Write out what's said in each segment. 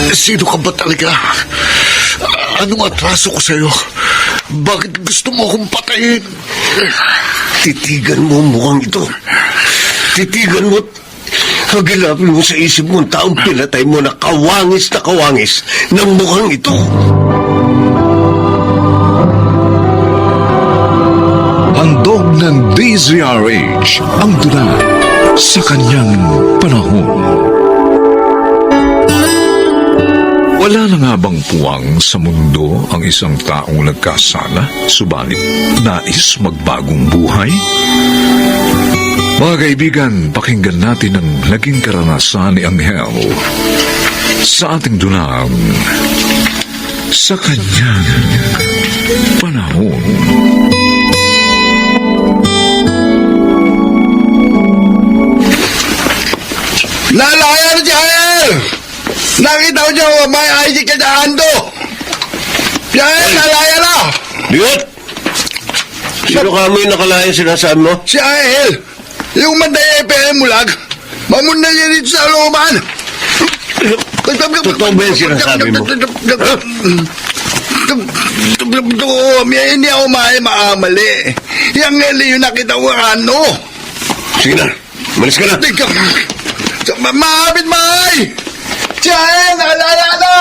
Sino ka ba talaga? Anong atraso ko sa'yo? Bakit gusto mo akong patayin? Titigan mo ang mukhang ito. Titigan mo. Hagilapin mo sa isip mo ang taong pinatay mo na kawangis ng mukhang ito. Handog ng DZRH ang tula sa kanyang panahon. Wala na nga bang puwang sa mundo ang isang taong nagkasala, subalit nais magbagong buhay? Mga kaibigan, pakinggan natin ang naging karanasan ni Angel sa ating dulang sa kanyang panahon. Nalayan si Jael! Nakita ko siya may ID ka sa hando! Jael, nalayan na! Diyot! Sino ka mo yung nakalayan sinasabi mo? Si Jael! Yung manday EPM mulag! Mamunay niya dito sa looban! Totoo ba yung sinasabi mo? May hindi ako maamali. Yang Eli yung nakita ko ano? Sige na, malis ka na. Mahabit mahay! Jael, nakalala na!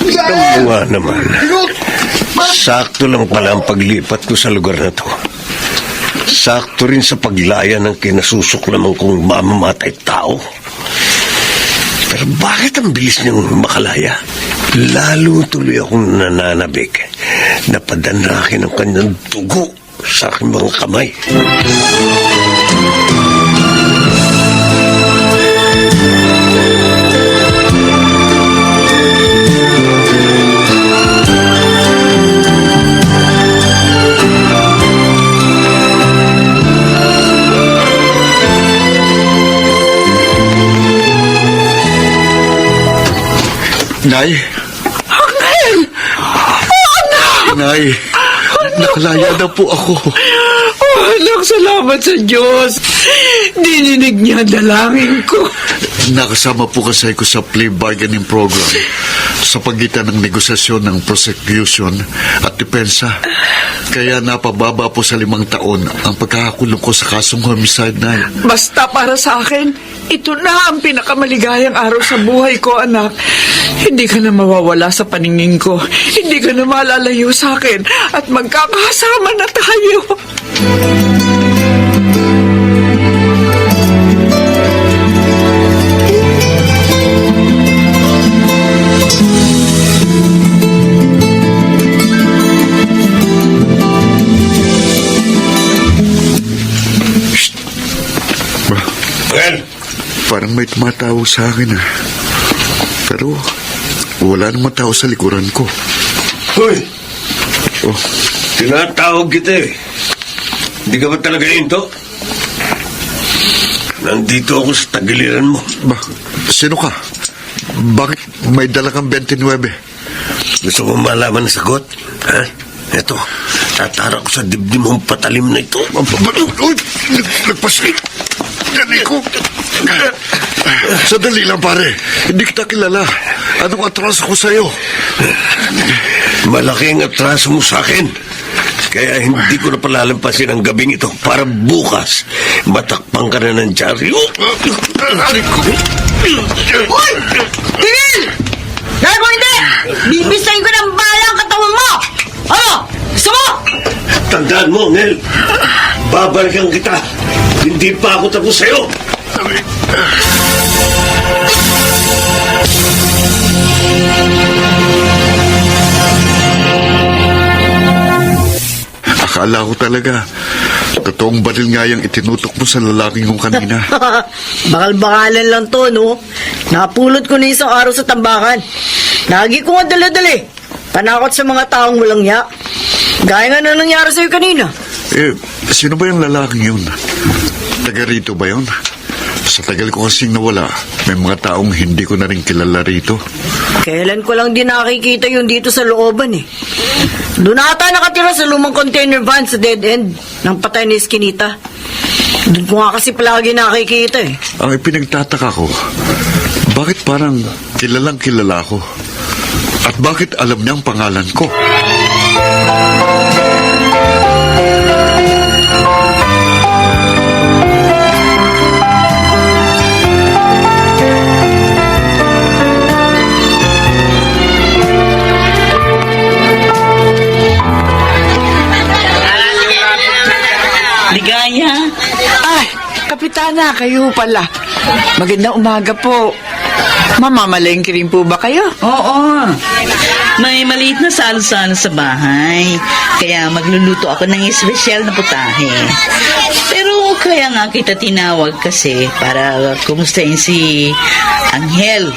Ito nga naman. Sakto lang pala ang paglipat ko sa lugar na to. Sakto rin sa paglaya ng kinasusuklaman kong mamamatay tao. Pero bakit ang bilis niyang makalaya? Lalo tuloy akong nananabik na padanrakin ang kanyang dugo sa aking mga kamay. Nay? Angel! Anak! Nay, nakalaya na po ako. Oh, anak, salamat sa Diyos. Dininig niya ang dalangin ko. Nakasama po kasi ko sa plea bargaining program sa pagitan ng negosasyon ng prosecution at depensa. Kaya napababa po sa 5 taon ang pagkakakulong ko sa kasong homicide, Nay. Basta para sa akin, ito na ang pinakamaligayang araw sa buhay ko, anak. Hindi ka na mawawala sa paningin ko. Hindi ka na malalayo sa akin. At magkakasama na tayo. Parang may tumatawag sa akin Pero wala namang tao sa likuran ko. Hoy! Oh, Tinatawag kita eh. Hindi ka ba talaga into? Nandito ako sa tagiliran mo. sino ka? Bakit may dala kang 29? Gusto mo malaman ang sagot? Ha? Eto, tatara ko sa dibdib mong patalim na ito. Uy! Nagpaslit! Ganay ko! Sandali lang, pare. Hindi kita kilala. Anong atraso ko sa'yo? Malaking atraso mo sa akin. Kaya hindi ko na palalampasin ang gabing ito para bukas matakpang ka na ng dyaryo. Uy! Tigil! Dahil kung hindi, bibisayin ko ng bala ang katawan mo! Ano? Gusto mo? Tandaan mo, Nel. Babalikan kita. Hindi pa ako tapos sa'yo. Akala ko talaga, totoong baril nga yung itinutok mo sa lalaking kong kanina. Bakal-bakalan lang to, no? Napulot ko na isang araw sa tambakan. Lagi ko nga dala-dali. Panakot sa mga taong walang yak. Gaya nga na nangyari sa'yo kanina. Sino ba yung lalaking yun? Taga rito ba yun? Sa tagal ko kasing nawala, may mga taong hindi ko na rin kilala rito. Kailan ko lang din nakikita yun dito sa looban eh. Doon ata nakatira sa lumang container van sa dead end ng patay ni Eskinita. Doon ko nga kasi palagi nakikita eh. Ang ipinagtataka ko, bakit parang kilalang kilala ko? At bakit alam niya ang pangalan ko? Ligaya. Ay, Kapitana, kayo pala. Magandang umaga po. Mamamalengke rin po ba kayo? Oo. May maliit na salsal sa bahay. Kaya magluluto ako ng espesyal na putahe. Pero kaya nga kita tinawag kasi para kumustahin si Angel.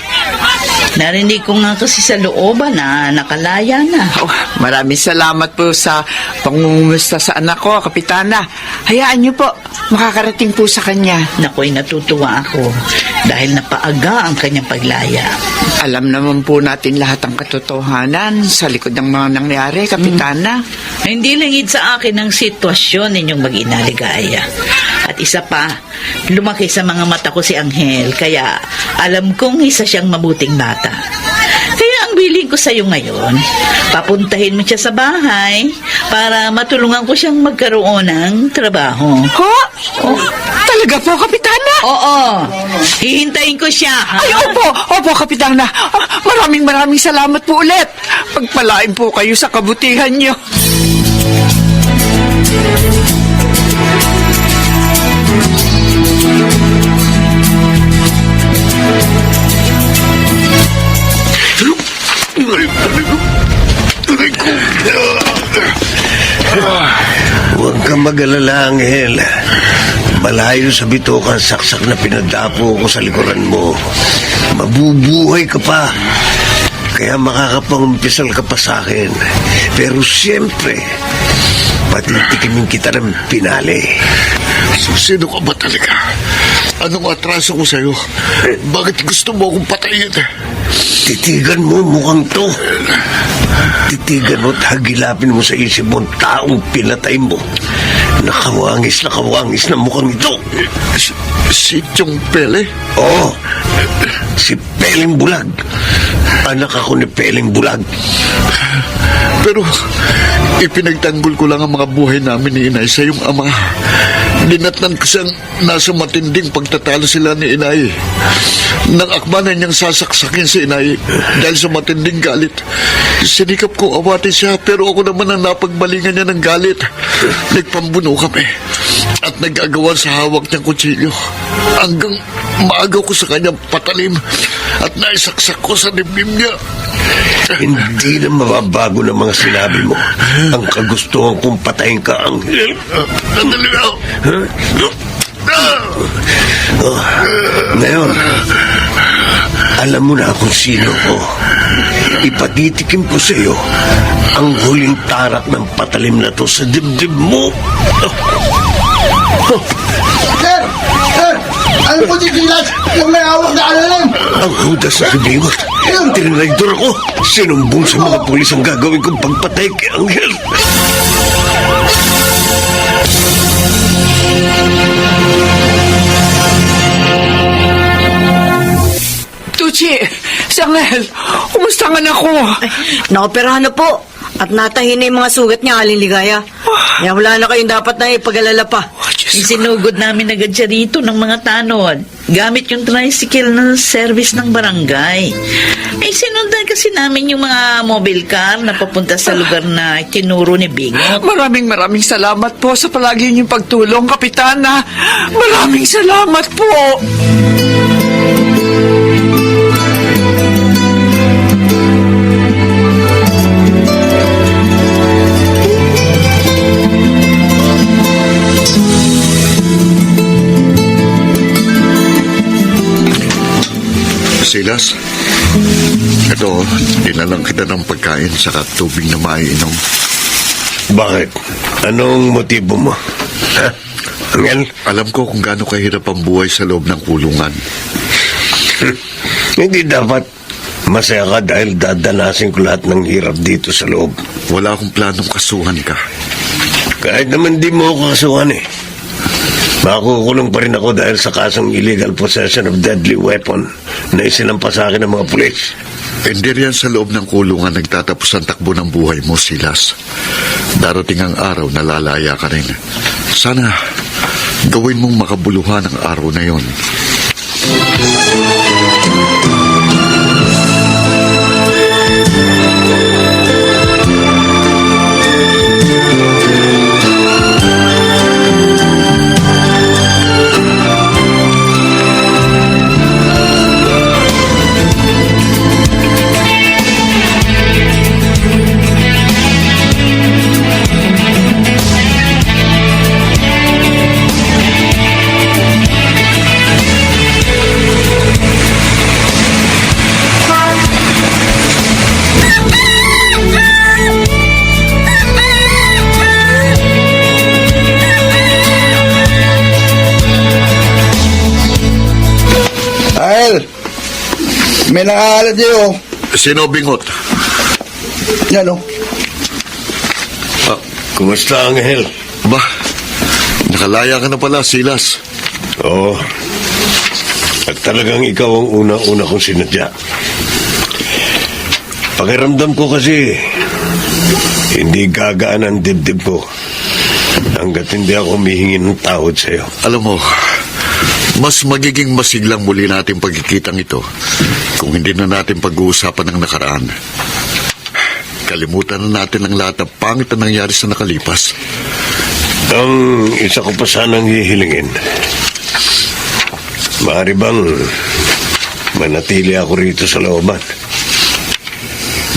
Narinig ko nga kasi sa looban na nakalaya na. Oh, maraming salamat po sa pangungumusta sa anak ko, Kapitana. Hayaan niyo po, makakarating po sa kanya. Nako'y natutuwa ako dahil napaaga ang kanyang paglaya. Alam naman po natin lahat ang katotohanan sa likod ng mga nangyari, Kapitana. Hindi langid sa akin ang sitwasyon ninyong mag-ina, Ligaya. At isa pa, lumaki sa mga mata ko si Angel, kaya alam kong isa siyang mabuting bata. Kaya ang biling ko sa'yo ngayon, papuntahin mo siya sa bahay para matulungan ko siyang magkaroon ng trabaho. Ho? Oh, talaga po, Kapitana? Oo, hihintayin ko siya, ha? Ay, opo, Kapitana. Maraming salamat po ulit. Pagpalain po kayo sa kabutihan niyo. Huwag kang mag-alala, Angel. Malayo sa bitukan saksak na pinadapo ko sa likuran mo. Mabubuhay ka pa. Kaya makakapangumpisal ka pa sa akin. Pero siyempre, patitikimin kita ng pinali. Sino ka ba talaga? Anong atraso ko sa'yo? Bakit gusto mo akong patayin? Titigan mo mukhang to. Titigan mo at hagilapin mo sa isip mo ang taong pinatay mo. Nakawangis na mukhang ito. Si Chong Pele? Oo, si Peling Bulag. Anak ako ni Peling Bulag. Pero ipinagtanggol ko lang ang mga buhay namin ni Inay sa iyong ama. Dinatnan ko siyang nasa matinding pagtatalo sila ni Inay. Nang akbanan niyang sasaksakin si Inay dahil sa matinding galit. Sinikap ko awatin siya pero ako naman ang napagbalingan niya ng galit. Nagpambuno kami at nag-agawan sa hawak niyang kutsilyo. Hanggang maagaw ko sa kanyang patalim at naisaksak ko sa dibdib niya. Hindi na mababago ng mga sinabi mo. Ang kagustuhan kong patayin ka, Angel. Nadali ako. Oh, ngayon, alam mo na kung sino ko. Ipatitikim ko sa iyo ang huling tarak ng patalim na to sa dibdib mo. Sir! Ano po titilas? Yung may hawak na alalim! Ang hudas sa kibingot. Trinraidor ako. Sinumbong sa mga pulis ang gagawin kong pagpatay kay Angel. Tucci, si Angel, kumusta ang anak ko? Naoperahan na po. At natahin na yung mga sugat niya, Aling Ligaya. Kaya wala na kayong dapat na ipag-alala pa. Isinugod namin agad siya rito ng mga tanod gamit yung tricycle na service ng barangay. Ay sinundan kasi namin yung mga mobile car na papunta sa lugar na tinuro ni Bingot. Maraming salamat po sa palagi niyong pagtulong, Kapitana. Maraming salamat po. Silas, ito, dinalang kita ng pagkain sa tubig na maiinom. Bakit? Anong motibo mo? Ha? Angel? Alam ko kung gaano kahirap ang buhay sa loob ng kulungan. Hindi dapat masaya ka dahil dadanasin ko lahat ng hirap dito sa loob. Wala akong planong kasuhan ka. Kahit naman di mo ako kasuhan eh. Makukulong pa rin ako dahil sa kasong illegal possession of deadly weapon na isinampa sa akin ng mga pulis. Hindi riyan sa loob ng kulungan nagtatapos ang takbo ng buhay mo, Silas. Darating ang araw na lalaya ka rin. Sana gawin mong makabuluhan ang araw na yon. Ahel, may nakakalat sa'yo. Sino bingot? Yan o. Kumusta, Angel? Ba, nakalaya ka na pala, Silas. Oo. At talagang ikaw ang unang-una kong sinadya. Pakiramdam ko kasi, hindi gagaan ang dibdib ko hanggat hindi ako humihingi ng tawad sa'yo. Alam mo, mas magiging masiglang muli natin pagkikitang ito kung hindi na natin pag-uusapan ang nakaraan. Kalimutan na natin ang lahat ng pangit na nangyari sa nakalipas. Ang isa ko pa sanang hihilingin, maaari bang manatili ako rito sa looban?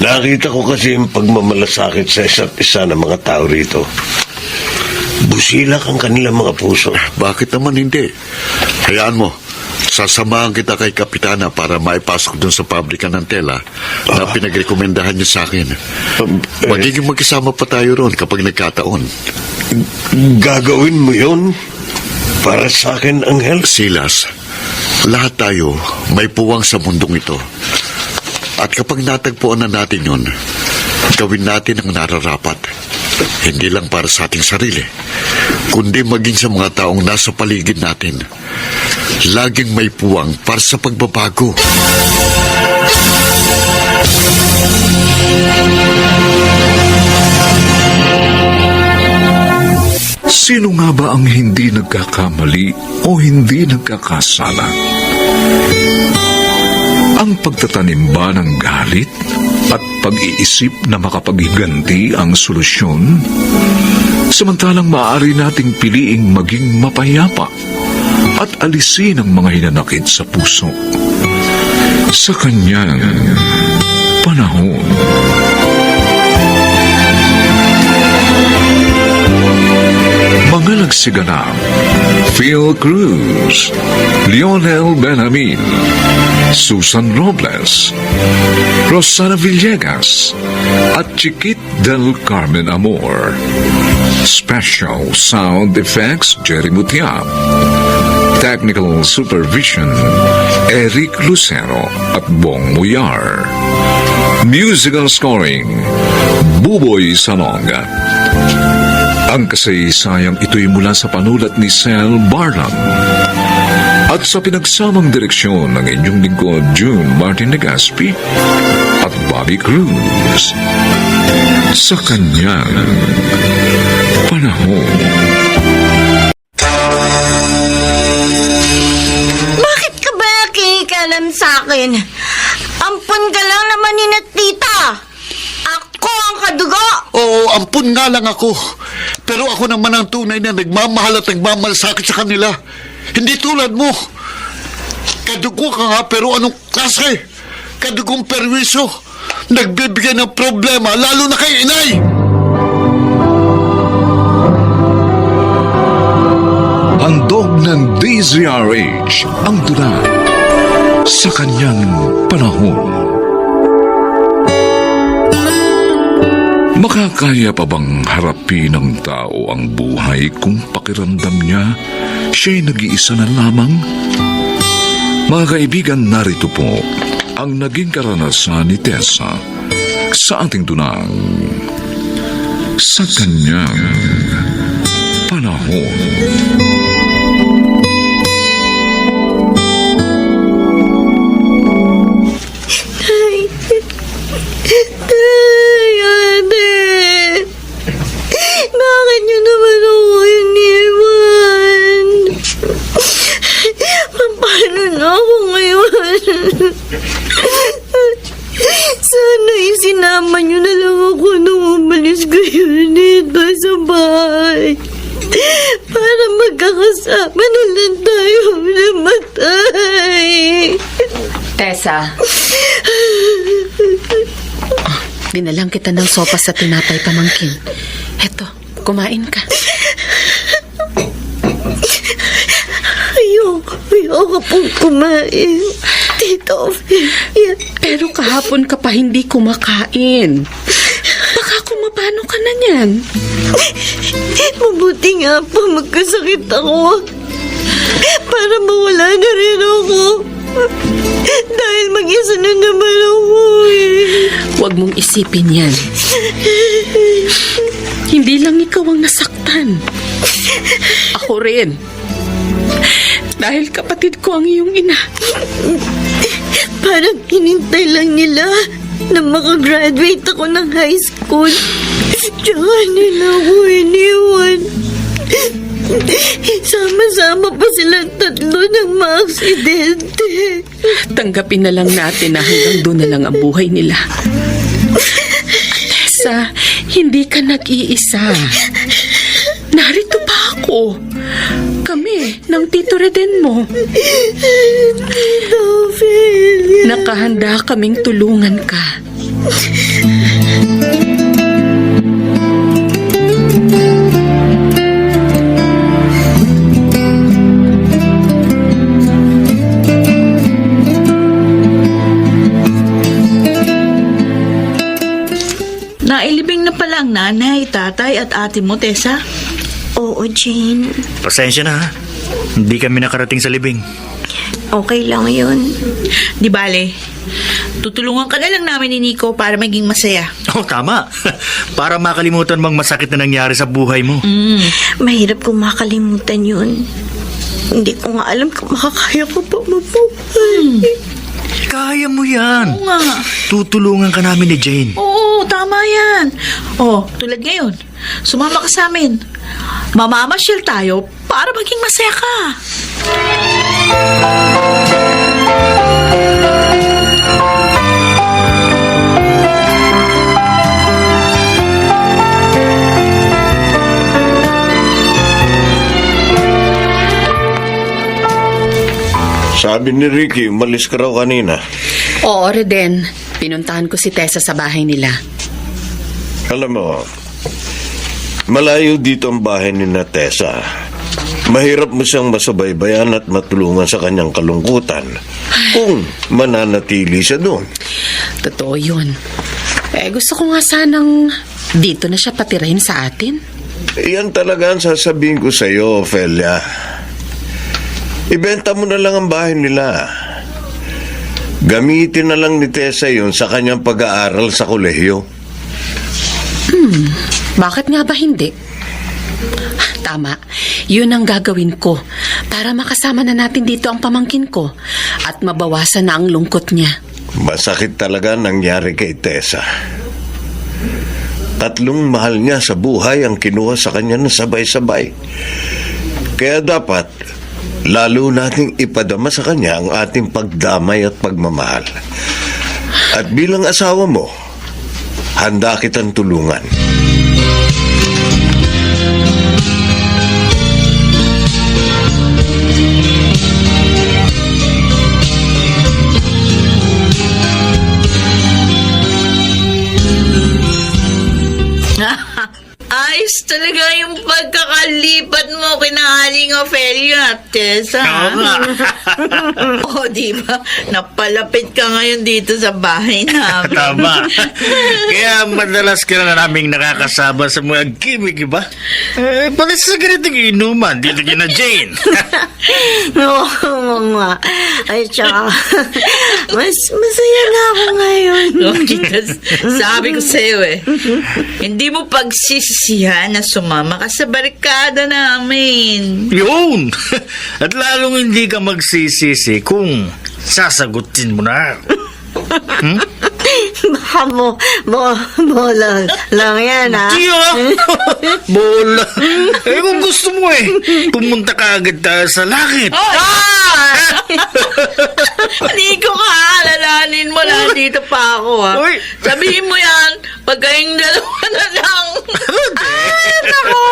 Nakita ko kasi yung pagmamalasakit sa isa't isa ng mga tao rito. Busilak ang kanilang mga puso. Bakit naman hindi? Hayaan mo, sasamahan kita kay Kapitana para maipasok dun sa pabrika ng tela na pinagrekomendahan niya sa akin. Magiging magkasama pa tayo ron kapag nagkataon. Gagawin mo yun para sa akin, Angel? Silas, lahat tayo may puwang sa mundong ito. At kapag natagpuan na natin yun, gawin natin ang nararapat. Hindi lang para sa ating sarili, kundi maging sa mga taong nasa paligid natin. Laging may puwang para sa pagbabago. Sino nga ba ang hindi nagkakamali o hindi nagkakasala? Ang pagtatanim ba ng galit at pag-iisip na makapaghiganti ang solusyon? Samantalang maaari nating piliing maging mapayapa at alisin ang mga hinanakit sa puso. Sa kanyang panahon. Mga nagsiganap: Phil Cruz, Lionel Benjamin, Susan Robles, Rosana Villegas, at Chiquit del Carmen Amor. Special Sound Effects, Jerry Mutiap. Technical Supervision, Eric Lucero at Bong Muyar. Musical Scoring, Buboy Salonga. Ang kasaysayang ito'y mula sa panulat ni Sel Barlam at sa pinagsamang direksyon ng inyong lingkod June Martin Legaspi at Bobby Cruz. Sa kanyang panahon. Bakit ka ba nakikikalam sa akin? Ampun ka lang naman ni na tita. Ako ang kadugo. Oo, ampun nga lang ako. Pero ako naman ang tunay na nagmamahal at nagmamalasakit sa kanila. Hindi tulad mo. Kadugo ka nga, pero anong klase? Kadugong perwiso. Nagbibigay ng problema, lalo na kay inay. Handog ng DZRH ang tula sa kanyang panahon. Makakaya pa bang harapin ng tao ang buhay kung pakiramdam niya siya'y nag-iisa na lamang? Mga kaibigan, narito po ang naging karanasan ni Tessa sa ating tunang sa kanyang panahon. Sana isinama niyo na lang ako nung umalis kayo dito sa bahay. Para magkakasama na lang tayo namatay. Tessa. Dinalang kita ng sopas sa tinapay, pamangkin. Eto, kumain ka. Ayoko pong kumain. Tito Ophelia. Pero kahapon ka pa hindi kumakain. Baka kumapano ka na niyan. Mabuti nga po magkasakit ako. Para mawala na rin ako. Dahil mag-isa na naman ako eh. Huwag mong isipin yan. Hindi lang ikaw ang nasaktan. Ako rin. Dahil kapatid ko ang iyong ina. Parang hinintay lang nila na makagraduate ako ng high school. Tsaka nila ako iniwan. Sama-sama pa silang tatlo ng maaksidente. Tanggapin na lang natin na hanggang doon na lang ang buhay nila. Tessa, hindi ka nag-iisa. Narito pa ako. Kami, ng Tito Reden mo. Tito Ophelia. Nakahanda kaming tulungan ka. Nailibing na pala ang nanay, tatay at ate mo, Tessa. Oo, Jane. Pasensya na ha. Hindi kami nakarating sa libing. Okay lang yun. Di bale, tutulungan ka na lang namin ni Nico para maging masaya. Oh, tama. Para makalimutan bang masakit na nangyari sa buhay mo. Mahirap kong makalimutan yun. Hindi ko nga alam kung makakaya ko pa mabuhay. Kaya mo yan. Oo nga. Tutulungan ka namin ni Jane. Oo, tama yan. Oh, tulad ngayon, sumama ka sa amin. Mamamasyal tayo para maging masaya ka. Sabi ni Ricky, umalis ka raw kanina. Oo, Reden. Pinuntahan ko si Tessa sa bahay nila. Alam mo, malayo dito ang bahay ni na Tessa. Mahirap mo siyang masubaybayan at matulungan sa kanyang kalungkutan kung mananatili siya doon. Totoo yun. Gusto ko nga sanang dito na siya patirahin sa atin. Iyan talaga ang sasabihin ko sa iyo, Ophelia. Ibenta mo na lang ang bahay nila. Gamitin na lang ni Tessa yun sa kanyang pag-aaral sa kolehiyo. Bakit nga ba hindi? Tama. Yun ang gagawin ko para makasama na natin dito ang pamangkin ko at mabawasan na ang lungkot niya. Masakit talaga nangyari kay Tessa. 3 mahal niya sa buhay ang kinuha sa kanya ng sabay-sabay. Kaya dapat lalo nating ipadama sa kanya ang ating pagdamay at pagmamahal. At bilang asawa mo, handa kitang tulungan. Ayos talaga yung pagkakalipat mo kinahaling Ophelia, Tessa. Oo nga. O, di ba? Napalapit ka ngayon dito sa bahay namin. Tama. Kaya madalas ka na naming nakakasama sa mga gimmick, iba? Pati sa ganitong inuman, dito kina Jane. Oo nga. Ay, tsaka, mas masaya na ako ngayon. Sabi ko sa'yo hindi mo pagsisisihan na sumama ka sa barikada namin. Yun! At lalong hindi ka magsisisi kung sasagutin mo na. Baka bola lang yan, ha? Tiyo! Bola! Kung gusto mo pumunta ka agad tayo sa langit. Nico ka ka pa ako, ha? Uy. Sabihin mo yan, pag kayong dalawa na lang. Ay, nako.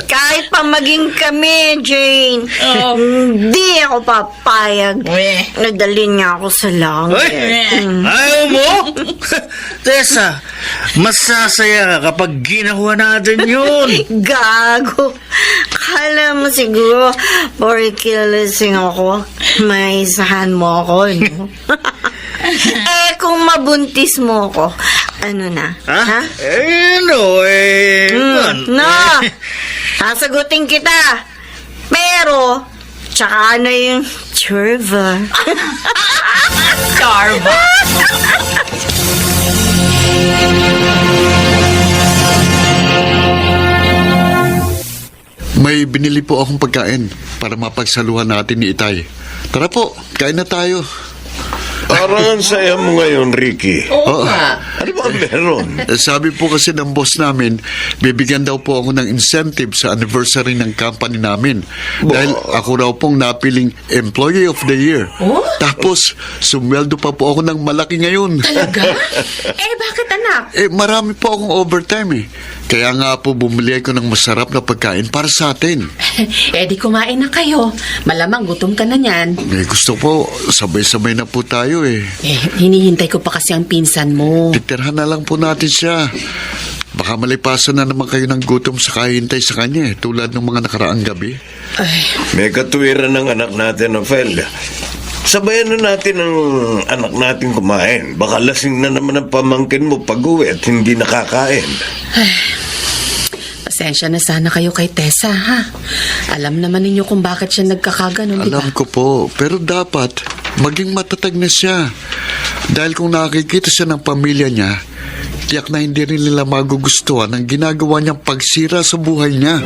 Kahit pa maging kami, Jane, hindi ako papayag. Nadalhin niya ako sa langit. Ayaw mo? Tessa, masasaya ka kapag ginawa natin yun. Gago. Kala mo siguro, porkilasing ako, may isahan mo ako, no? Kung mabuntis mo ako, ano na? Ha? No! Sasagutin kita. Pero, tsaka ano yung churva? Charva. May binili po akong pagkain para mapagsaluhan natin ni Itay. Tara po, kain na tayo. Parang ang saya mo ngayon, Ricky. Oo nga. Ano ba meron? Sabi po kasi ng boss namin, bibigyan daw po ako ng incentive sa anniversary ng company namin. Dahil ako raw pong napiling Employee of the Year. Tapos, sumweldo pa po ako ng malaki ngayon. Talaga? Bakit anak? Marami po akong overtime eh. Kaya nga po bumili ako ng masarap na pagkain para sa atin. Di kumain na kayo. Malamang gutom ka na niyan. Gusto po, sabay-sabay na po tayo eh. Hinihintay ko pa kasi ang pinsan mo. Titirhan na lang po natin siya. Baka malipasan na naman kayo ng gutom sa kahintay sa kanya tulad ng mga nakaraang gabi. May katuwiran ng anak natin, Ophelia. Sabayan na natin ang anak natin kumain. Baka lasing na naman ang pamangkin mo pag-uwi at hindi nakakain. Pasensya na sana kayo kay Tessa, ha? Alam naman ninyo kung bakit siya nagkakaganon, di ba? Alam ko po, pero dapat maging matatag na siya. Dahil kung nakikita siya ng pamilya niya, tiyak na hindi rin nila magugustuhan ang ginagawa niyang pagsira sa buhay niya.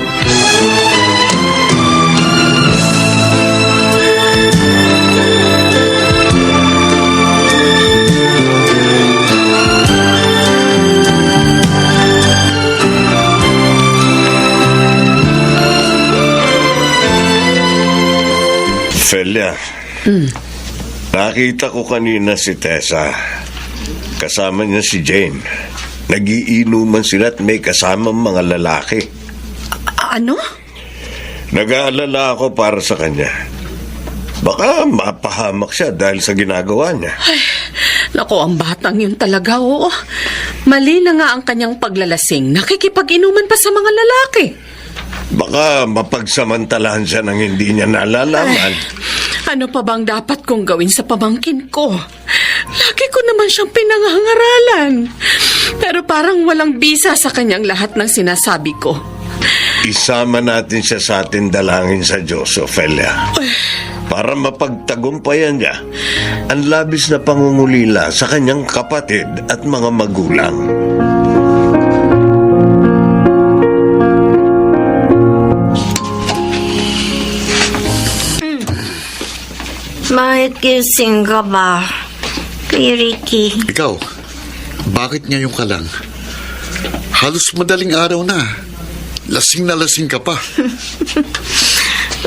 Ophelia, nakita ko kanina si Tessa. Kasama niya si Jane. Nagiinuman sila at may kasamang mga lalaki. Ano? Nag-aalala ako para sa kanya. Baka mapahamak siya dahil sa ginagawa niya. Naku, ang batang yun talaga, oo. Mali na nga ang kanyang paglalasing. Nakikipag-inuman pa sa mga lalaki. Baka mapagsamantalahan siya ng hindi niya nalalaman. Ano pa bang dapat kong gawin sa pamangkin ko? Lagi ko naman siyang pinangangaralan. Pero parang walang bisa sa kanyang lahat ng sinasabi ko. Isama natin siya sa ating dalangin sa Diyos, Ophelia. Para mapagtagumpayan niya ang labis na pangungulila sa kanyang kapatid at mga magulang. Bakit gising ka ba, kay Ricky? Ikaw, bakit ngayon ka lang? Halos madaling araw na. Lasing na lasing ka pa.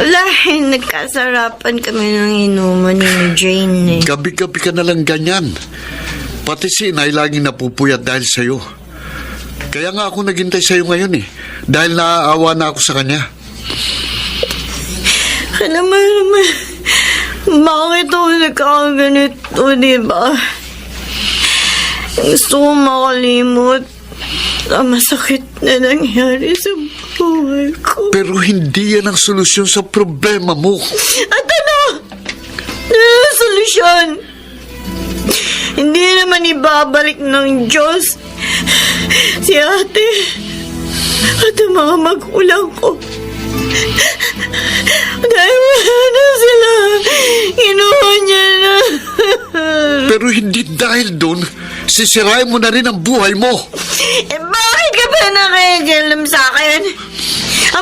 Wala, nagkasarapan kami ng inuman ni Jane. Gabi-gabi ka na lang ganyan. Pati si Inay laging napupuyat dahil sa'yo. Kaya nga ako naghintay sa'yo ngayon eh. Dahil naaawa na ako sa kanya. Alam mo naman, bakit ako nagkakaganito, diba? Gusto ko makalimot ang masakit na nangyari sa buhay ko. Pero hindi yan ang solusyon sa problema mo. At ano? Ano ang solusyon? Hindi naman ibabalik ng Diyos si ate at ang mga magulang ko. Dahil wala na sila, kinuha niya na. Pero hindi dahil doon, sisirain mo na rin ang buhay mo. Bakit ka ba nakikialam sa akin?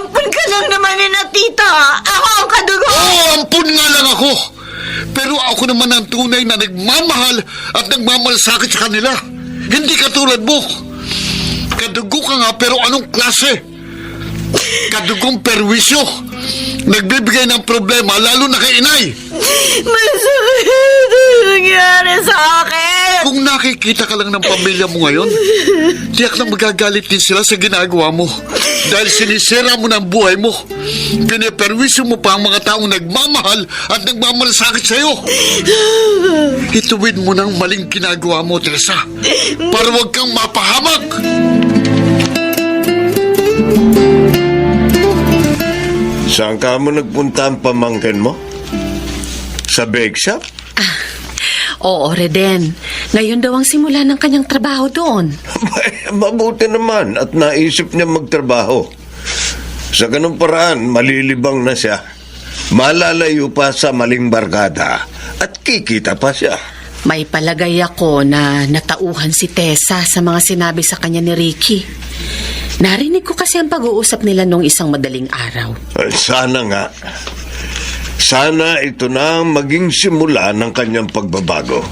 Ampun ka lang naman ni na tita. Ako ang kadugo. Oo, ampun nga lang ako. Pero ako naman ang tunay na nagmamahal at nagmamalasakit sa kanila. Hindi katulad mo. Kadugo ka nga pero anong klase? Kadugong perwisyo. Nagbibigay ng problema lalo na kay Inay. Masakit ang nangyari sa akin. Kung nakikita ka lang ng pamilya mo ngayon, tiyak na magagalit din sila sa ginagawa mo. Dahil sinisira mo ng buhay mo. Piniperwisyo mo pa ang mga taong nagmamahal at nagmamalasakit sa'yo. Ituwid mo ng maling ginagawa mo, Teresa, para huwag kang mapahamak. Saan ka mo nagpunta ang pamangkin mo? Sa bake shop? Oo, Reden. Ngayon daw ang simula ng kanyang trabaho doon. Mabuti naman at naisip niya magtrabaho. Sa ganung paraan, malilibang na siya. Malalayo pa sa maling barkada at kikita pa siya. May palagay ako na natauhan si Tessa sa mga sinabi sa kanya ni Ricky. Narinig ko kasi ang pag-uusap nila nung isang madaling araw. Sana nga. Sana ito na ang maging simula ng kanyang pagbabago.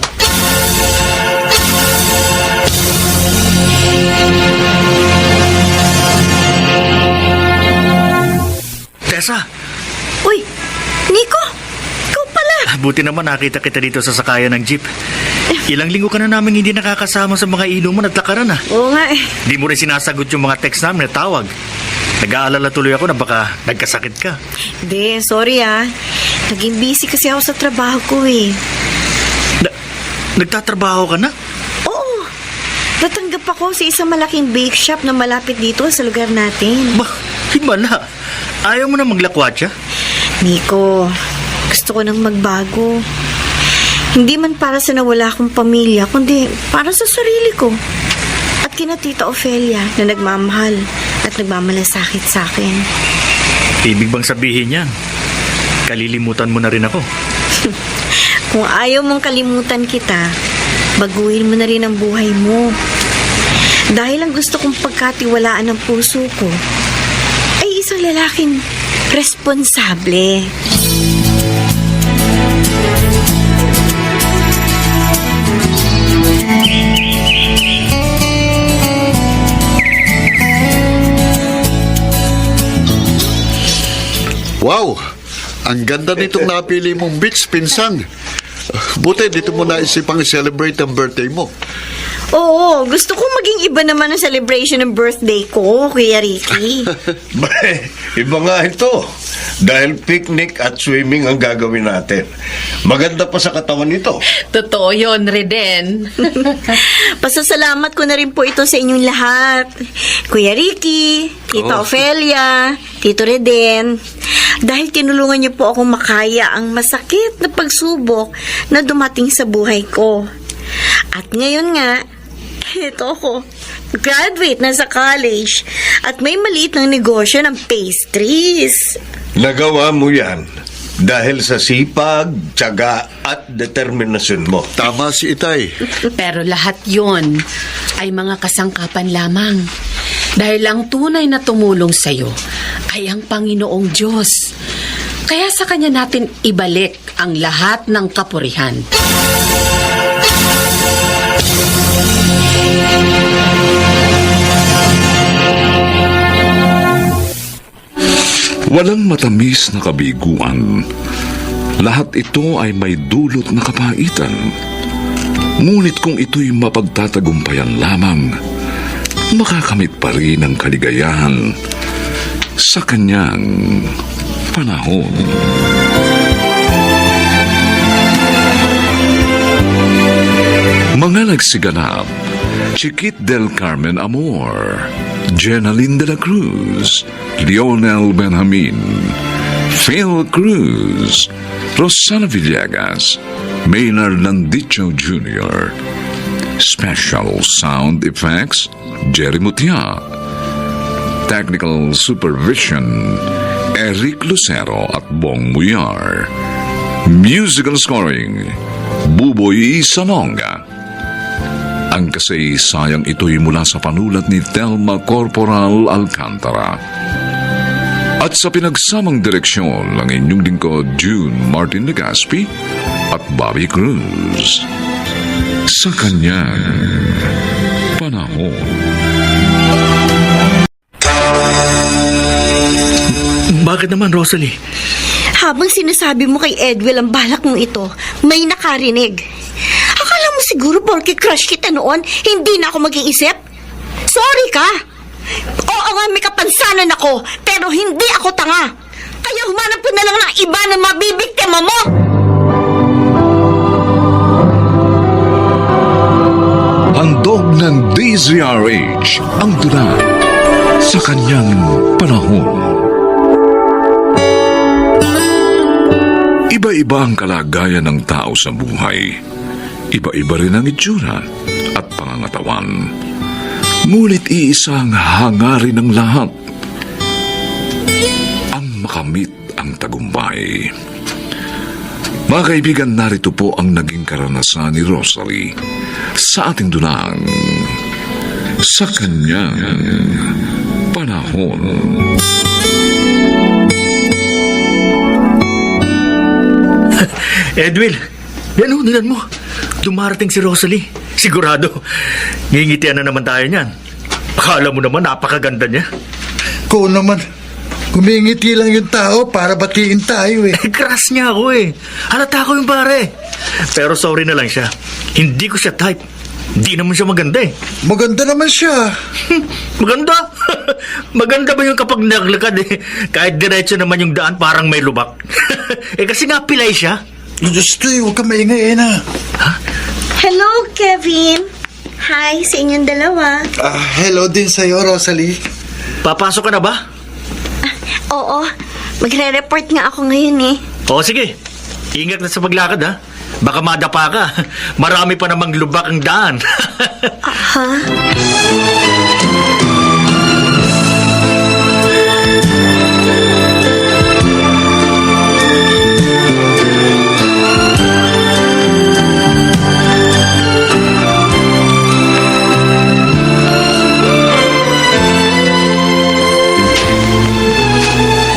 Tessa, Uy, Nico! Ikaw pala! buti naman nakita kita dito sa sakayan ng jeep. Ilang linggo ka na namin hindi nakakasama sa mga inuman at lakaran ah. Oo nga eh. Di mo rin sinasagot yung mga text namin na tawag. Nag-aalala tuloy ako na baka nagkasakit ka. Hindi, sorry ah. Naging busy kasi ako sa trabaho ko eh. Nagtatrabaho ka na? Oo. Natanggap ako sa isang malaking bake shop na malapit dito sa lugar natin. Ba, himala. Ayaw mo na maglakwatsa? Nico, gusto ko nang magbago. Hindi man para sa nawala akong pamilya, kundi para sa sarili ko. At kina Tita Ofelia na nagmamahal at nagmamalasakit sa akin. Ibig bang sabihin yan? Kalilimutan mo na rin ako. Kung ayaw mong kalimutan kita, baguhin mo na rin ang buhay mo. Dahil ang gusto kong pagkatiwalaan ng puso ko ay isang lalaking responsable. Wow! Ang ganda nitong napili mong beach, pinsang. Buti, dito mo naisipang i-celebrate ang birthday mo. Oo, gusto ko maging iba naman ang celebration ng birthday ko, Kuya Ricky. Iba nga ito. Dahil picnic at swimming ang gagawin natin. Maganda pa sa katawan nito. Totoo yun, Reden. Pasasalamat ko na rin po ito sa inyong lahat. Kuya Ricky, Tita Ofelia, Tito Reden. Dahil tinulungan niyo po akong makaya ang masakit na pagsubok na dumating sa buhay ko. At ngayon nga, ito ako, graduate na sa college at may maliit ng negosyo ng pastries. Nagawa mo yan dahil sa sipag, tiyaga at determinasyon mo. Tama si Itay. Pero lahat yon ay mga kasangkapan lamang. Dahil ang tunay na tumulong sa'yo ay ang Panginoong Diyos. Kaya sa Kanya natin ibalik ang lahat ng kapurihan. Walang matamis na kabiguan. Lahat ito ay may dulot na kapaitan. Ngunit kung ito'y mapagtatagumpayan lamang, makakamit pa rin ang kaligayahan sa kanyang panahon. Mga nagsiganap: Chiquit del Carmen Amor, Jenaline de la Cruz, Lionel Benjamin, Phil Cruz, Rosana Villegas, Maynard Landicho Jr. Special Sound Effects, Jerry Mutia. Technical Supervision, Eric Lucero at Bong Muyar. Musical Scoring, Buboy Sanonga. Ang kasaysayang ito'y mula sa panulat ni Telma Corporal Alcantara. At sa pinagsamang direksyon ng inyong lingkod June Martin Legaspi at Bobby Cruz. Sa kanyang panahon. Bakit naman, Rosalie? Habang sinasabi mo kay Edwel ang balak mong ito, may nakarinig. Akala mo Siguro porque crush kita noon, hindi na ako mag-iisip? Sorry ka. Oo nga, may kapansanan ako, pero hindi ako tanga. Kaya humanap ko na lang ng iba na mabibiktima mo. Handog ng DZRH ang dula sa kanyang panahon. Iba-iba ang kalagayan ng tao sa buhay. Iba-iba rin ang itsura at pangangatawan. Ngunit iisa ang hangarin ng lahat. Ang makamit ang tagumpay. Mga kaibigan, narito po ang naging karanasan ni Rosalie sa ating dulang sa kanyang panahon. Edwin, yan ho, nilan mo. Dumarating si Rosalie. Sigurado, ngingitian na naman tayo niyan. Akala mo naman napakaganda niya. Ko naman, kumingiti lang yung tao para batiin tayo eh. Crush niya ako eh. Halata ko yung pare. Pero sorry na lang siya. Hindi ko siya type. Hindi naman siya maganda eh. Maganda naman siya. Maganda? Maganda ba yung kapag naglakad eh? Kahit diretso naman yung daan parang may lubak. Eh kasi nga pilay siya. Gusto huwag ka maingay na. Hello, Kevin. Hi sa inyong dalawa. Hello din sa'yo, Rosalie. Papasok ka na ba? Oo, magre-report nga ako ngayon eh. Oo, sige. Ingat na sa paglakad ha. Baka madapa ka. Marami pa namang lubak ang daan. Ha?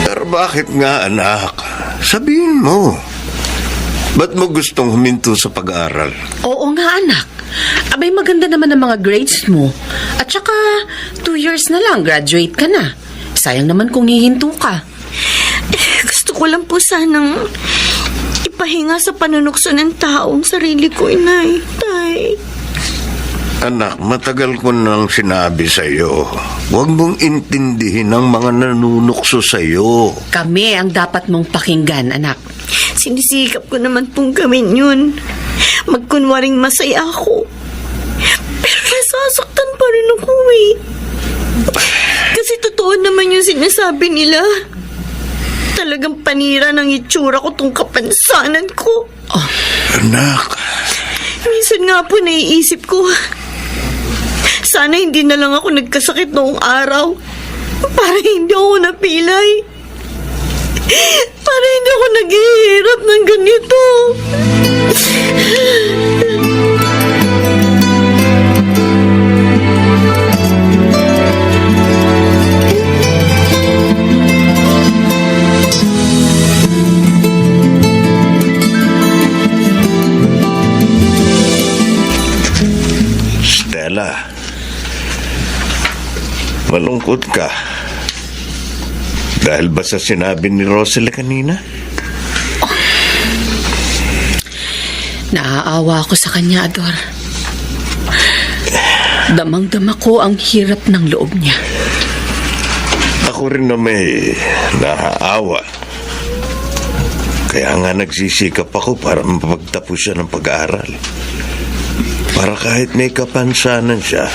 Pero bakit nga, anak? Sabihin mo. Ba't mo gustong huminto sa pag-aaral? Oo nga, anak. Abay, maganda naman ang mga grades mo. At saka, 2 years na lang, graduate ka na. Sayang naman kung hihinto ka. Gusto ko lang po sanang ipahinga sa panunukso ng taong sarili ko, inay. Tay. Anak, matagal ko nang sinabi sa'yo, huwag mong intindihin ang mga nanunukso sa'yo. Kami ang dapat mong pakinggan, anak. Sinisikap ko naman pong gawin yun. Magkunwaring masaya ako. Pero nasasaktan pa rin ako eh. Kasi totoo naman yung sinasabi nila. Talagang panira ng itsura ko tong kapansanan ko. Oh. Anak, Minsan nga po naiisip ko, sana hindi na lang ako nagkasakit noong araw para hindi ako napilay. Para hindi ako naghihirap ng ganito. Stella, malungkot ka. Dahil ba sa sinabi ni Rosalie kanina? Naaawa ako sa kanya, Ador. Damang-dama ko ang hirap ng loob niya. Ako rin na may naaawa. Kaya nga nagsisikap ako para mapagtapos siya ng pag-aaral. Para kahit may kapansanan siya,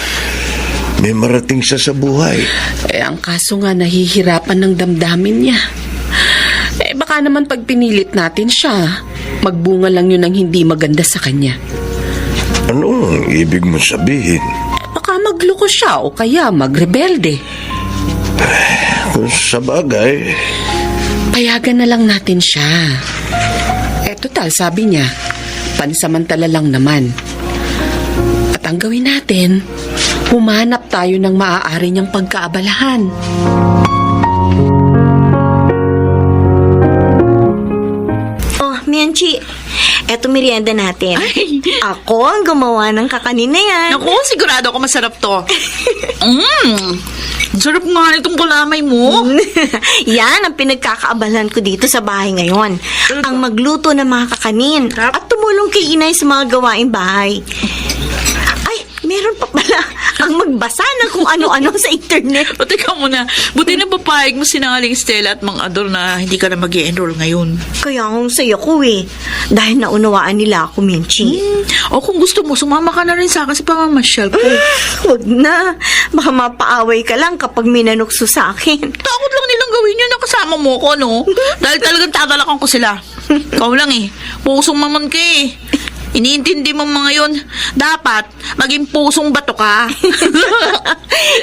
may marating siya sa buhay. Ang kaso nga nahihirapan ng damdamin niya. Baka naman pag pinilit natin siya, magbunga lang yun ng hindi maganda sa kanya. Anong ibig mo sabihin? Baka magloko siya o kaya magrebelde. Kung sa bagay, Payagan na lang natin siya. Total, sabi niya, pansamantala lang naman. At ang gawin natin, humanap tayo ng maaari niyang pagkaabalahan. Oh, Mianchi, Eto merienda natin. Ay. Ako ang gumawa ng kakanin na yan. Naku, sigurado ako masarap to. Sarap nga itong kalamay mo. Yan ang pinagkakaabalan ko dito sa bahay ngayon. Ang magluto ng mga kakanin at tumulong kay inay sa mga gawaing bahay. Ay, meron pa pala ang magbasa ng kung ano-ano sa internet. O teka muna, buti na papayag mo sinangaling Stella at Mang Ador na hindi ka na mag-i-enroll ngayon. Kaya ang saya ko eh. Dahil naunawaan nila ako, Minchi. O kung gusto mo, sumama ka na rin sa akin sa pamamasyal ko. Huwag na. Baka mapaaway ka lang kapag minanukso sa akin. Takot lang nilang gawin yun na kasama mo ko, no? Dahil talagang tatalakan ko sila. Ikaw lang eh. Pusong mamon ka eh. Iniintindi mo mga yun. Dapat maging pusong bato ka.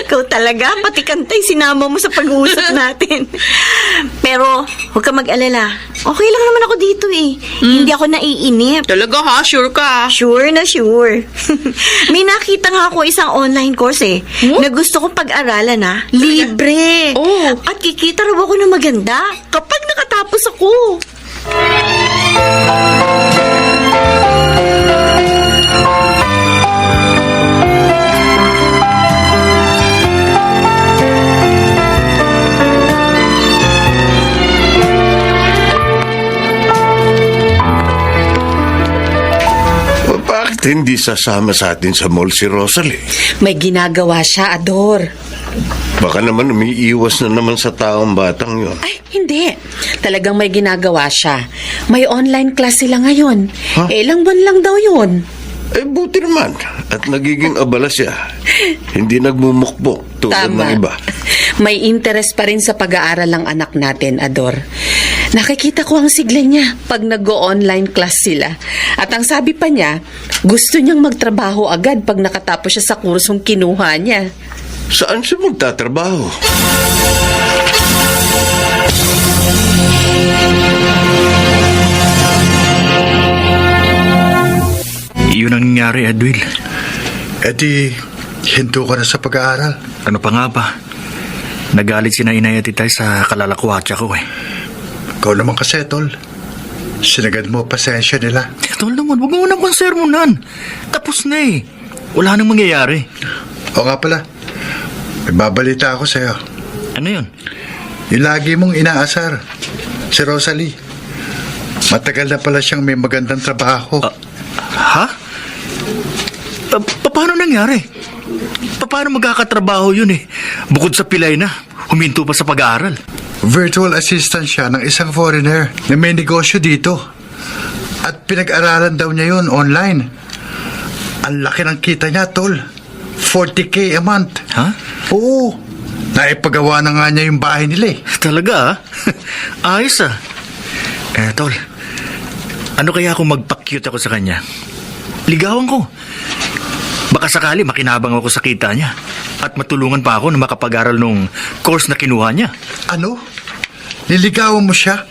Ikaw talaga, pati kantay sinama mo sa pag-uusap natin. Pero, huwag ka mag-alala. Okay lang naman ako dito eh. Hindi ako naiinip. Talaga ha? Sure ka? Sure na sure. May nakita nga ako isang online course eh. Na gusto kong pag-aralan ha. Libre. Oh. At kikita raw ako ng maganda kapag nakatapos ako. Bakit hindi sasama sa atin sa mall si Rosalie? May ginagawa siya, Ador. Baka naman umiiwas na naman sa taong batang yon. Ay, hindi. Talagang may ginagawa siya. May online class sila ngayon. Ha? Ilang buwan lang daw yun. Buti naman. At nagiging abala siya. Hindi nagmumukbok tulad ng iba. May interest pa rin sa pag-aaral ng anak natin, Ador. Nakikita ko ang sigla niya pag nag-o-online class sila. At ang sabi pa niya, gusto niyang magtrabaho agad pag nakatapos siya sa kursong kinuha niya. Saan siya magtatrabaho? Yun ang nangyari, Edwin. di, hinto ka na sa pag-aaral. Ano pa nga ba? Nagalit si na inay at itay sa kalalakwatsa ko eh. Ikaw naman kasi, Tol. Sinagad mo pasensya nila. Tol naman, huwag mo nang konsermonan. Tapos na eh. Wala nang mangyayari. O nga pala, may babalita ako sa'yo. Ano yun? Yung lagi mong inaasar, si Rosalie. Matagal na pala siyang may magandang trabaho. Ha? Paano nangyari? Paano magkakatrabaho yun eh? Bukod sa pilay na, huminto pa sa pag-aaral. Virtual assistant siya ng isang foreigner na may negosyo dito. At pinag-aralan daw niya yun online. Ang laki ng kita niya, Tol. 40K a month. Ha? Oo. Naipagawa na nga niya yung bahay nila eh. Talaga ah? Ayos ah. Tol, ano kaya kung magpa-cute ako sa kanya? Ligawan ko. Baka sakali makinabang ako sa kita niya at matulungan pa ako na makapag-aral nung course na kinuha niya. Ano? Niligawan mo siya?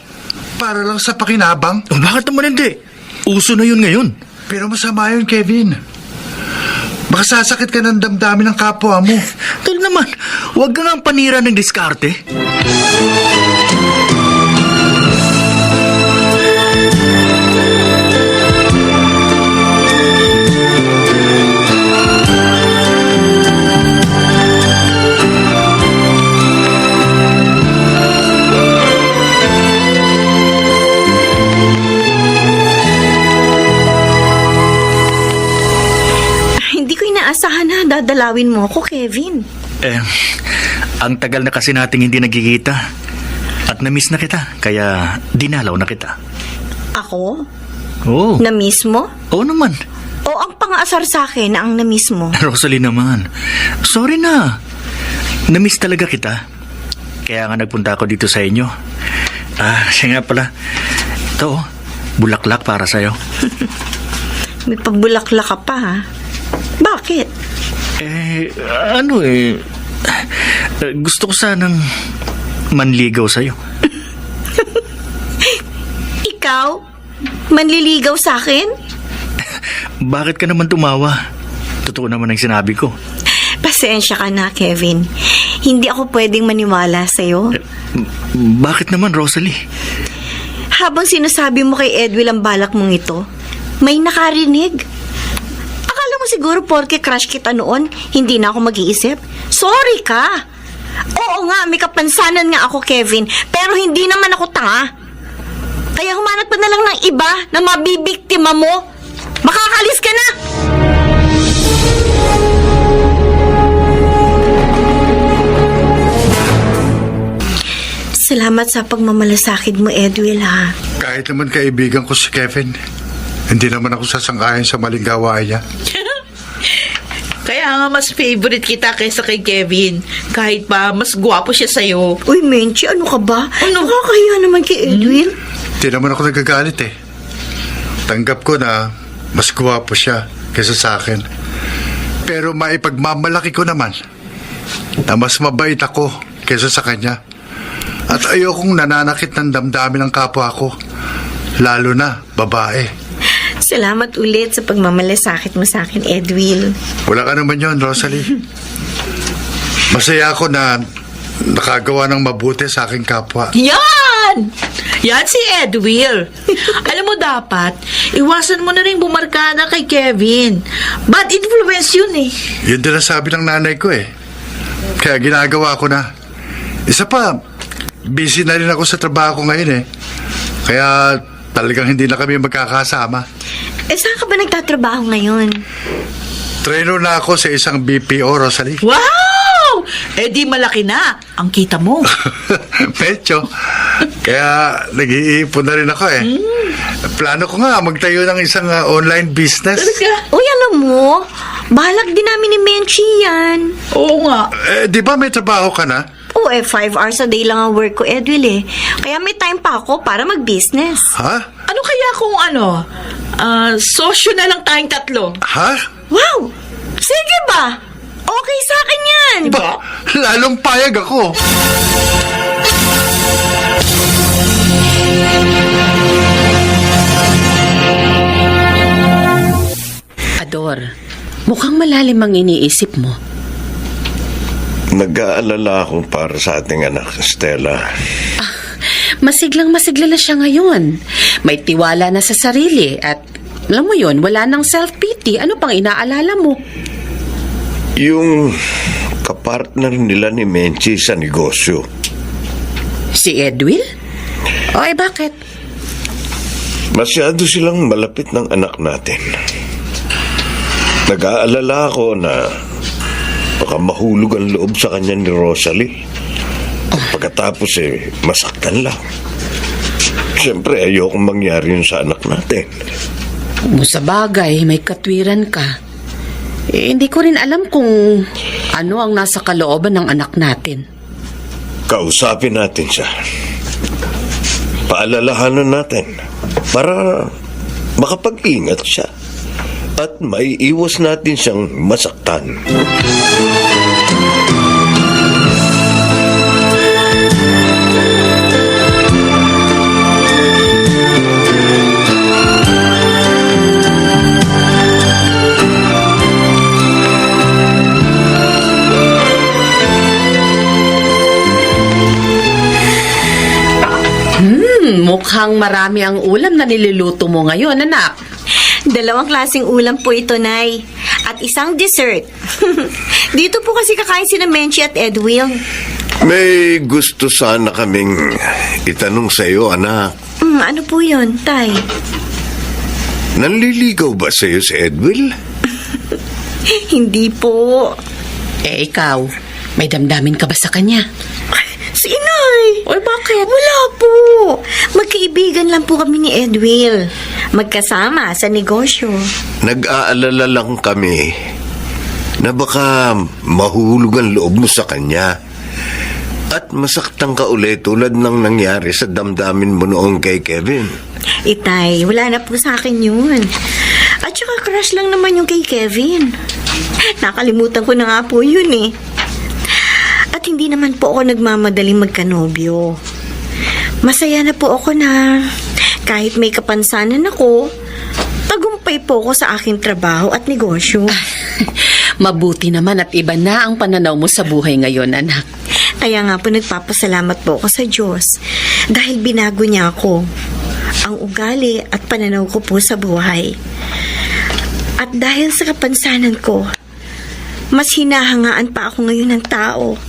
Para lang sa pakinabang? Bakit naman hindi? Uso na yun ngayon. Pero masama yun, Kevin. Baka sasakit ka ng damdamin ng kapwa mo. Tol naman, huwag ka nga panira ng diskarte. Inaasahan na dadalawin mo ako, Kevin. Ang tagal na kasi nating hindi nagkikita. At na-miss na kita, kaya dinalaw na kita. Ako? Oo. Na-miss mo? Oo naman. O ang pang-aasar sa akin na ang na-miss mo? Rosalie naman. Sorry na. Na-miss talaga kita. Kaya nga nagpunta ako dito sa inyo. Siya nga pala. Ito, bulaklak para sa'yo. May pagbulaklak ka pa, ha? Bakit? Gusto ko sanang manligaw sa'yo. Ikaw? Manliligaw sa akin? Bakit ka naman tumawa? Totoo naman ang sinabi ko. Pasensya ka na, Kevin. Hindi ako pwedeng maniwala sa'yo. Bakit naman, Rosalie? habang sinasabi mo kay Edwin ang balak mong ito, may nakarinig. Akala mo siguro porke crush kita noon, hindi na ako mag-iisip? Sorry ka! Oo nga, may kapansanan nga ako, Kevin, pero hindi naman ako tanga. Kaya humanap pa na lang ng iba na mabibiktima mo. Makakalis ka na! Salamat sa pagmamalasakit mo, Edwin, ha? Kahit naman kaibigan ko si Kevin, hindi naman ako sasang-ayon sa maling gawain niya. Kaya nga mas favorite kita kaysa kay Kevin. Kahit pa mas gwapo siya sa'yo. Uy, Menchi, ano ka ba? Ano? Nakakahiya naman kay Edwin. Hindi naman ako nagagalit eh. Tanggap ko na mas gwapo siya kaysa sa akin. Pero maipagmamalaki ko naman na mas mabait ako kaysa sa kanya. At ayokong nananakit ng damdamin ng kapwa ko. Lalo na babae. Salamat ulit sa pagmamalasakit mo sa akin, Edwin. Wala ka naman yun, Rosalie. Masaya ako na nakagawa ng mabuti sa aking kapwa. Yan! Yan si Edwin. Alam mo dapat, iwasan mo na rin bumarkada kay Kevin. Bad influence yun eh. Yun din ang sabi ng nanay ko eh. Kaya ginagawa ko na. Isa pa, busy na rin ako sa trabaho ko ngayon eh. Kaya talagang hindi na kami magkakasama. Saan ka ba nagtatrabaho ngayon? Trainer na ako sa isang BPO, Rosalie. Wow! Eh di malaki na ang kita mo. Pecho. Kaya nag-iipon na rin ako eh. Plano ko nga magtayo ng isang online business. Talaga? Uy, alam mo, bahalak din namin ni Menchi yan. Oo nga. Di ba may trabaho ka na? Oo, 5 hours a day lang ang work ko, Edwin eh. Kaya may time pa ako para mag-business. Ha? Ano kaya kung sosyo na lang tayong tatlo? Ha? Wow! Sige ba? Okay sa akin yan. Ba, lalong payag ako. Ador, mukhang malalim ang iniisip mo. Nag-aalala ako para sa ating anak, Stella. Masiglang-masigla na siya ngayon. May tiwala na sa sarili at alam mo yun, wala nang self-pity. Ano pang inaalala mo? Yung kapartner nila ni Menchi sa negosyo. Si Edwin? O bakit? Masyado silang malapit ng anak natin. Nag-aalala ako na baka mahulog ang loob sa kanya ni Rosalie. Pagkatapos masaktan lang. Siyempre, ayokong mangyari yun sa anak natin. Sa bagay, may katwiran ka. Hindi ko rin alam kung ano ang nasa kalooban ng anak natin. Kausapin natin siya. Paalalahanan natin para makapag-ingat siya at maiiwas natin siyang masaktan. Mukhang marami ang ulam na niluluto mo ngayon, anak. 2 klaseng ulam po ito, Nay. At isang dessert. Dito po kasi kakain sina Menchi at Edwin. May gusto sana kaming itanong sa iyo, anak. Ano po yun, Tay? Nanliligaw ba sa iyo si Edwin? Hindi po. Ikaw, may damdamin ka ba sa kanya? Si Inay! Oy, bakit? Wala po. Magkaibigan lang po kami ni Edwin. Magkasama sa negosyo. Nag-aalala lang kami na baka mahulog ang loob mo sa kanya at masaktan ka ulit tulad ng nangyari sa damdamin mo noong kay Kevin. Itay, wala na po sa akin yun. At saka crush lang naman yung kay Kevin. Nakalimutan ko na nga po yun eh. At hindi naman po ako nagmamadaling magkanobyo. Masaya na po ako na kahit may kapansanan ako, tagumpay po ako sa aking trabaho at negosyo. Mabuti naman at iba na ang pananaw mo sa buhay ngayon, anak. Kaya nga po nagpapasalamat po ako sa Diyos dahil binago niya ako. ang ugali at pananaw ko po sa buhay. At dahil sa kapansanan ko, mas hinahangaan pa ako ngayon ng tao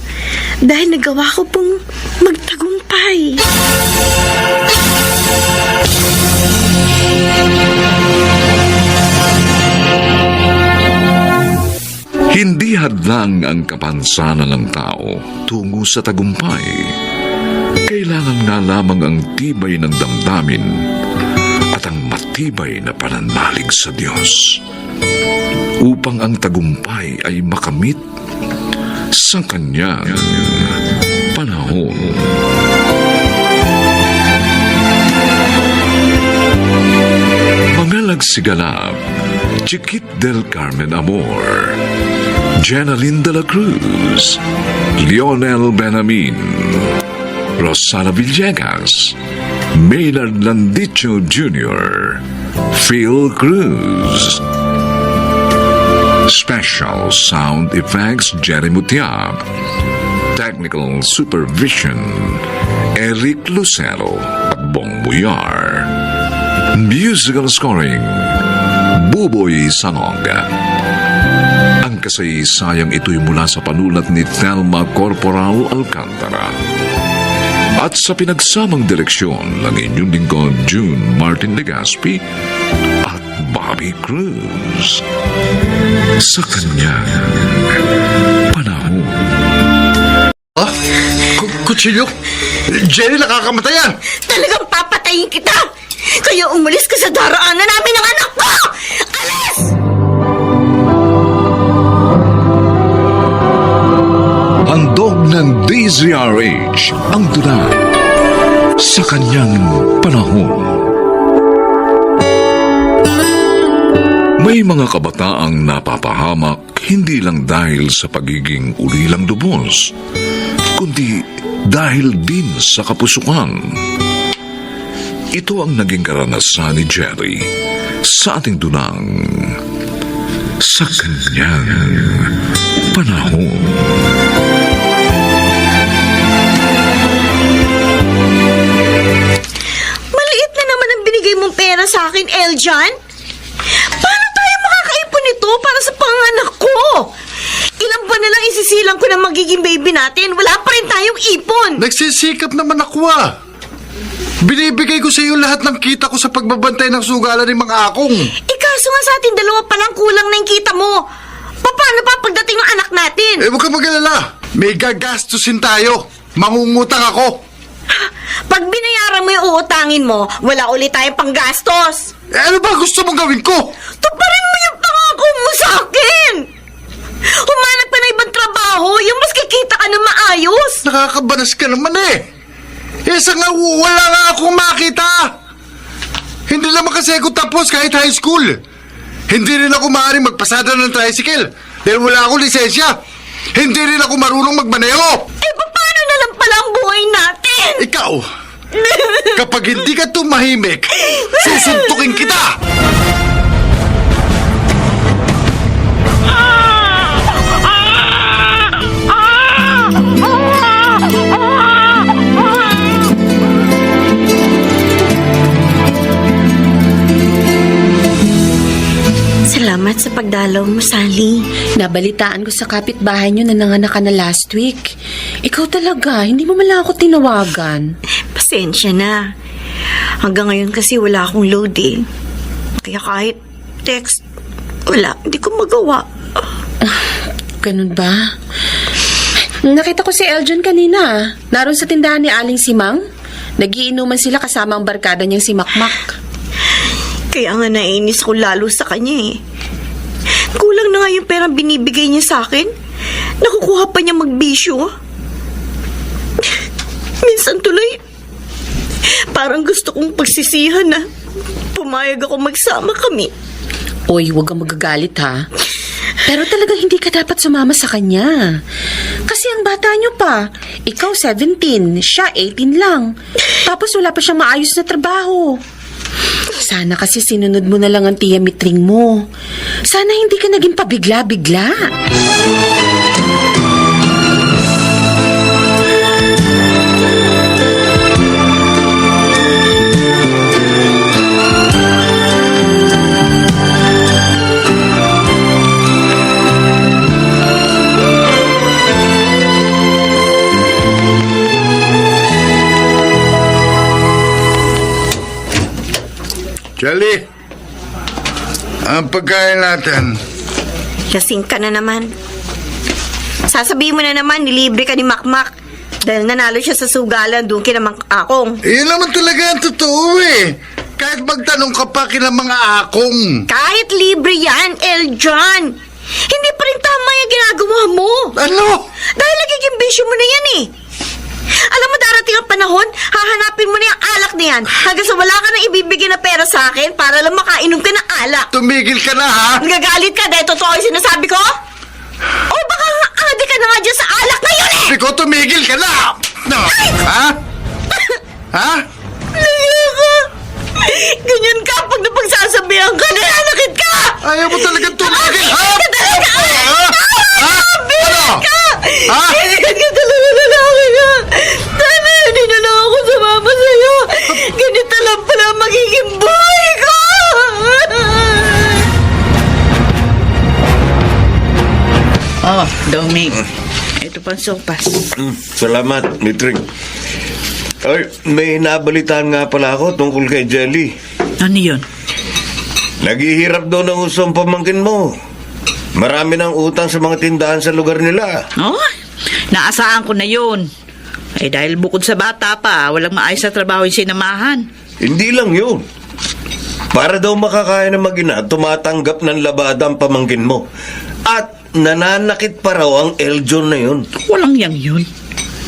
dahil nagawa ko pong magtagumpay. Hindi hadlang ang kapansanan ng tao tungo sa tagumpay. Kailangan nga lamang ang tibay ng damdamin at ang matibay na pananalig sa Diyos upang ang tagumpay ay makamit sa Kanyang panahon. Mga nagsigalap, Chiquit del Carmen Amor, Jenaline de la Cruz, Lionel Benamin, Rosana Villegas, Maynard Landicho Jr., Phil Cruz. Special Sound Effects Jerry Mutiap. Technical Supervision Eric Lucero at Bong Buyar. Musical Scoring Buboy Sanoga. Ang kasaysayang ito'y mula sa panulat ni Thelma Corporal Alcantara at sa pinagsamang direksyon ng inyong lingkod June Martin Legaspi at Bobby Cruz. Sa kanyang panahon. Kutsilyo? Jenny, nakakamatay yan! Talagang papatayin kita! Kaya umalis ka sa daraanan namin ng anak ko! Alis! Handog ng DZRH ang tula sa kanyang panahon. May mga kabataang napapahamak hindi lang dahil sa pagiging ulilang lubos, kundi dahil din sa kapusukan. Ito ang naging karanasan ni Jerry sa ating dunang sa kanyang panahon. Maliit na naman ang binigay mong pera sa akin, Eljan. Paano tayo makakaipon nito para sa panganak ko? Ilang buwan na lang isisilang ko ng magiging baby natin. Wala pa rin tayong ipon. Nagsisikap naman ako Binibigay ko sa iyo lahat ng kita ko sa pagbabantay ng sugalan ng mga akong. Ikaso nga sa ating dalawa palang kulang na yung kita mo. Paano pa pagdating ng anak natin? Huwag ka mag-alala. May gagastusin tayo. Mangungutang ako. Pag binayaran mo yung uutangin mo, wala ulit tayong panggastos. Ano ba gusto mong gawin ko? Tuparin mo yung pangako mo sa akin! Humanap ka na ibang trabaho, yung mas kikita ka na maayos. Nakakabanas ka naman Isa nga wala nga akong makita. Hindi naman kasi ako tapos kahit high school. Hindi rin ako maaaring magpasada ng tricycle dahil wala akong lisensya. Hindi rin ako marunong magmaneho. Paano na lang pala ang buhay natin? Ikaw, kapag hindi ka tumahimik, susuntukin kita! Salamat sa pagdalaw mo, Sally. Nabalitaan ko sa kapitbahay nyo na nanganak ka na last week. Ikaw talaga, hindi mo man ako tinawagan. Pasensya na. Hanggang ngayon kasi wala akong load Kaya kahit text, wala, hindi ko magawa. Ganun ba? Nakita ko si Eljon kanina. Naroon sa tindahan ni Aling Simang. Nagiinuman sila kasama ang barkada niyang si Makmak. Kaya nga nainis ko lalo sa kanya Kulang na nga yung perang binibigay niya sa akin. Nakukuha pa niya magbisyo. Minsan tuloy, parang gusto kong pagsisihan na pumayag ako magsama kami. Oy, huwag kang magagalit ha. Pero talagang hindi ka dapat sumama sa kanya. Kasi ang bata niyo pa. Ikaw 17, siya 18 lang. Tapos wala pa siyang maayos na trabaho. Sana kasi sinunod mo na lang ang tiya mitring mo. Sana hindi ka naging pabigla-bigla. Jelly, ang pagkain natin. Lasing ka na naman. Sasabihin mo na naman, nilibre ka ni Makmak. Dahil nanalo siya sa sugalan, doon kina Mang Akong. Yun naman talaga ang totoo eh. Kahit magtanong ka pa kina mga akong. Kahit libre yan, Eljon. Hindi pa rin tama yung ginagawa mo. Ano? Dahil nagiging bisyo mo na yan eh. Alam mo, darating ang panahon, hahanapin mo na yung alak na yan. Hanggang sa wala ka na ibibigay na pera sa akin para lang makainom ka ng alak. Tumigil ka na ha? Nagagalit ka dahil totoo yung sinasabi ko? O baka nga adik ka na nga dyan sa alak na yun eh! Ikaw tumigil ka na! No. Ha? Ha? Laya ka! Ganyan ka pag napagsasabihan ka, nananakit ka! Ayaw mo talaga tumigil, ha? Nananakit ka talaga! Ha? Ano? Ka! Ha? Nananakit ka talaga, lalaki ka! Sana hindi na lang ako sumama sa'yo! Ganito lang pala magiging buhay ko! Oh, Doming. Ito pang sopas. Salamat, Mitring. Ay, may nabalitaan nga pala ako tungkol kay Jelly. Ano yun? Naghihirap daw ng usong pamangkin mo. Marami ng utang sa mga tindahan sa lugar nila. Oh, naasahan ko na yun. Eh dahil bukod sa bata pa, walang maayos na trabaho yung sinamahan. Hindi lang yun. Para daw makakaya ng mag-ina, tumatanggap ng labada ang pamangkin mo. At nananakit pa raw ang Eljon na yun. Walang yang yun.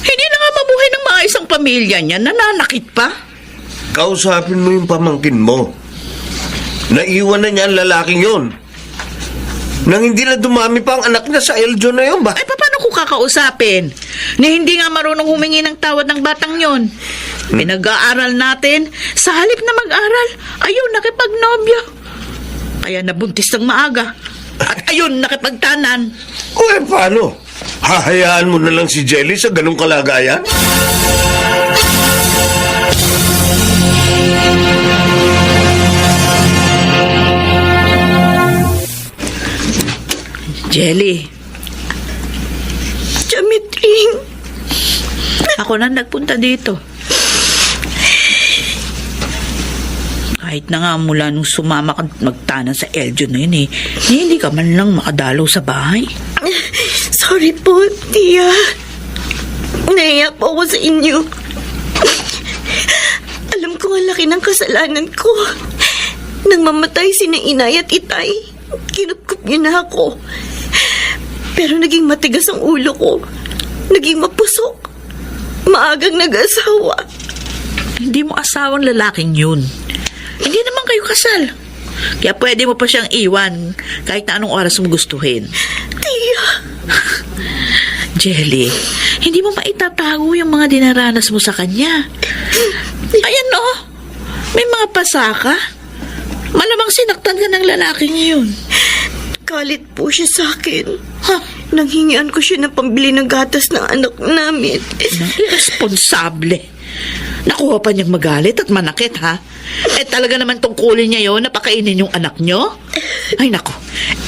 Hindi na nga mabuhay ng maayos ang pamilya niya, nananakit pa. Kausapin mo yung pamangkin mo. Naiwan na niya ang lalaking yun. Nang hindi na dumami pa ang anak niya sa Eljon na yun ba? Ay, paano ko kakausapin? Na hindi nga marunong humingi ng tawad ng batang yon. Pinag-aaral natin, sa halip na mag-aral, ayun, nakipagnobya. Kaya nabuntis ng maaga. At ayun, nakipagtanan. O paano? Hahayaan mo na lang si Jelly sa ganung kalagayan? Jelly, Jamitring, ako na nagpunta dito. Kahit na nga mula nung sumama ka magtanan sa Eljon na yun hindi ka man lang makadalaw sa bahay. sorry po, Tia. Nahiya po ako sa inyo. Alam ko ang laki ng kasalanan ko. Nang mamatay sina Inay at Itay, kinupkup niyo na ako. Pero naging matigas ang ulo ko. Naging mapusok. Maagang nag-asawa. Hindi mo asawang lalaking yun. Hindi naman kayo kasal. Kaya pwede mo pa siyang iwan kahit na anong oras mo gustuhin. Tia. Jelly, hindi mo maitatago yung mga dinaranas mo sa kanya. Ayan may mga pasaka. Malamang sinaktan ka ng lalaking yun. Galit po siya sa akin. Nanghingian ko siya ng pambili ng gatas ng anak namin. Irresponsable. Nakuha pa niyang magalit at manakit, ha? Talaga naman tungkulin niya yon na pakainin yung anak niyo? Ay, nako.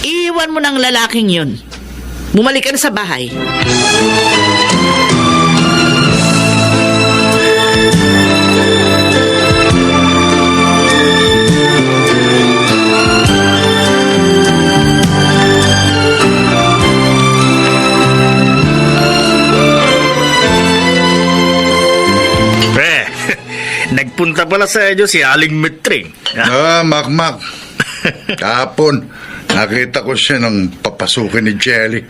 Iwan mo ng lalaking yun. Bumalik ka na sa bahay. Nagpunta pala sa inyo si Aling Mitring. Makmak. Kahapon, nakita ko siya nung papasukin ni Jelly.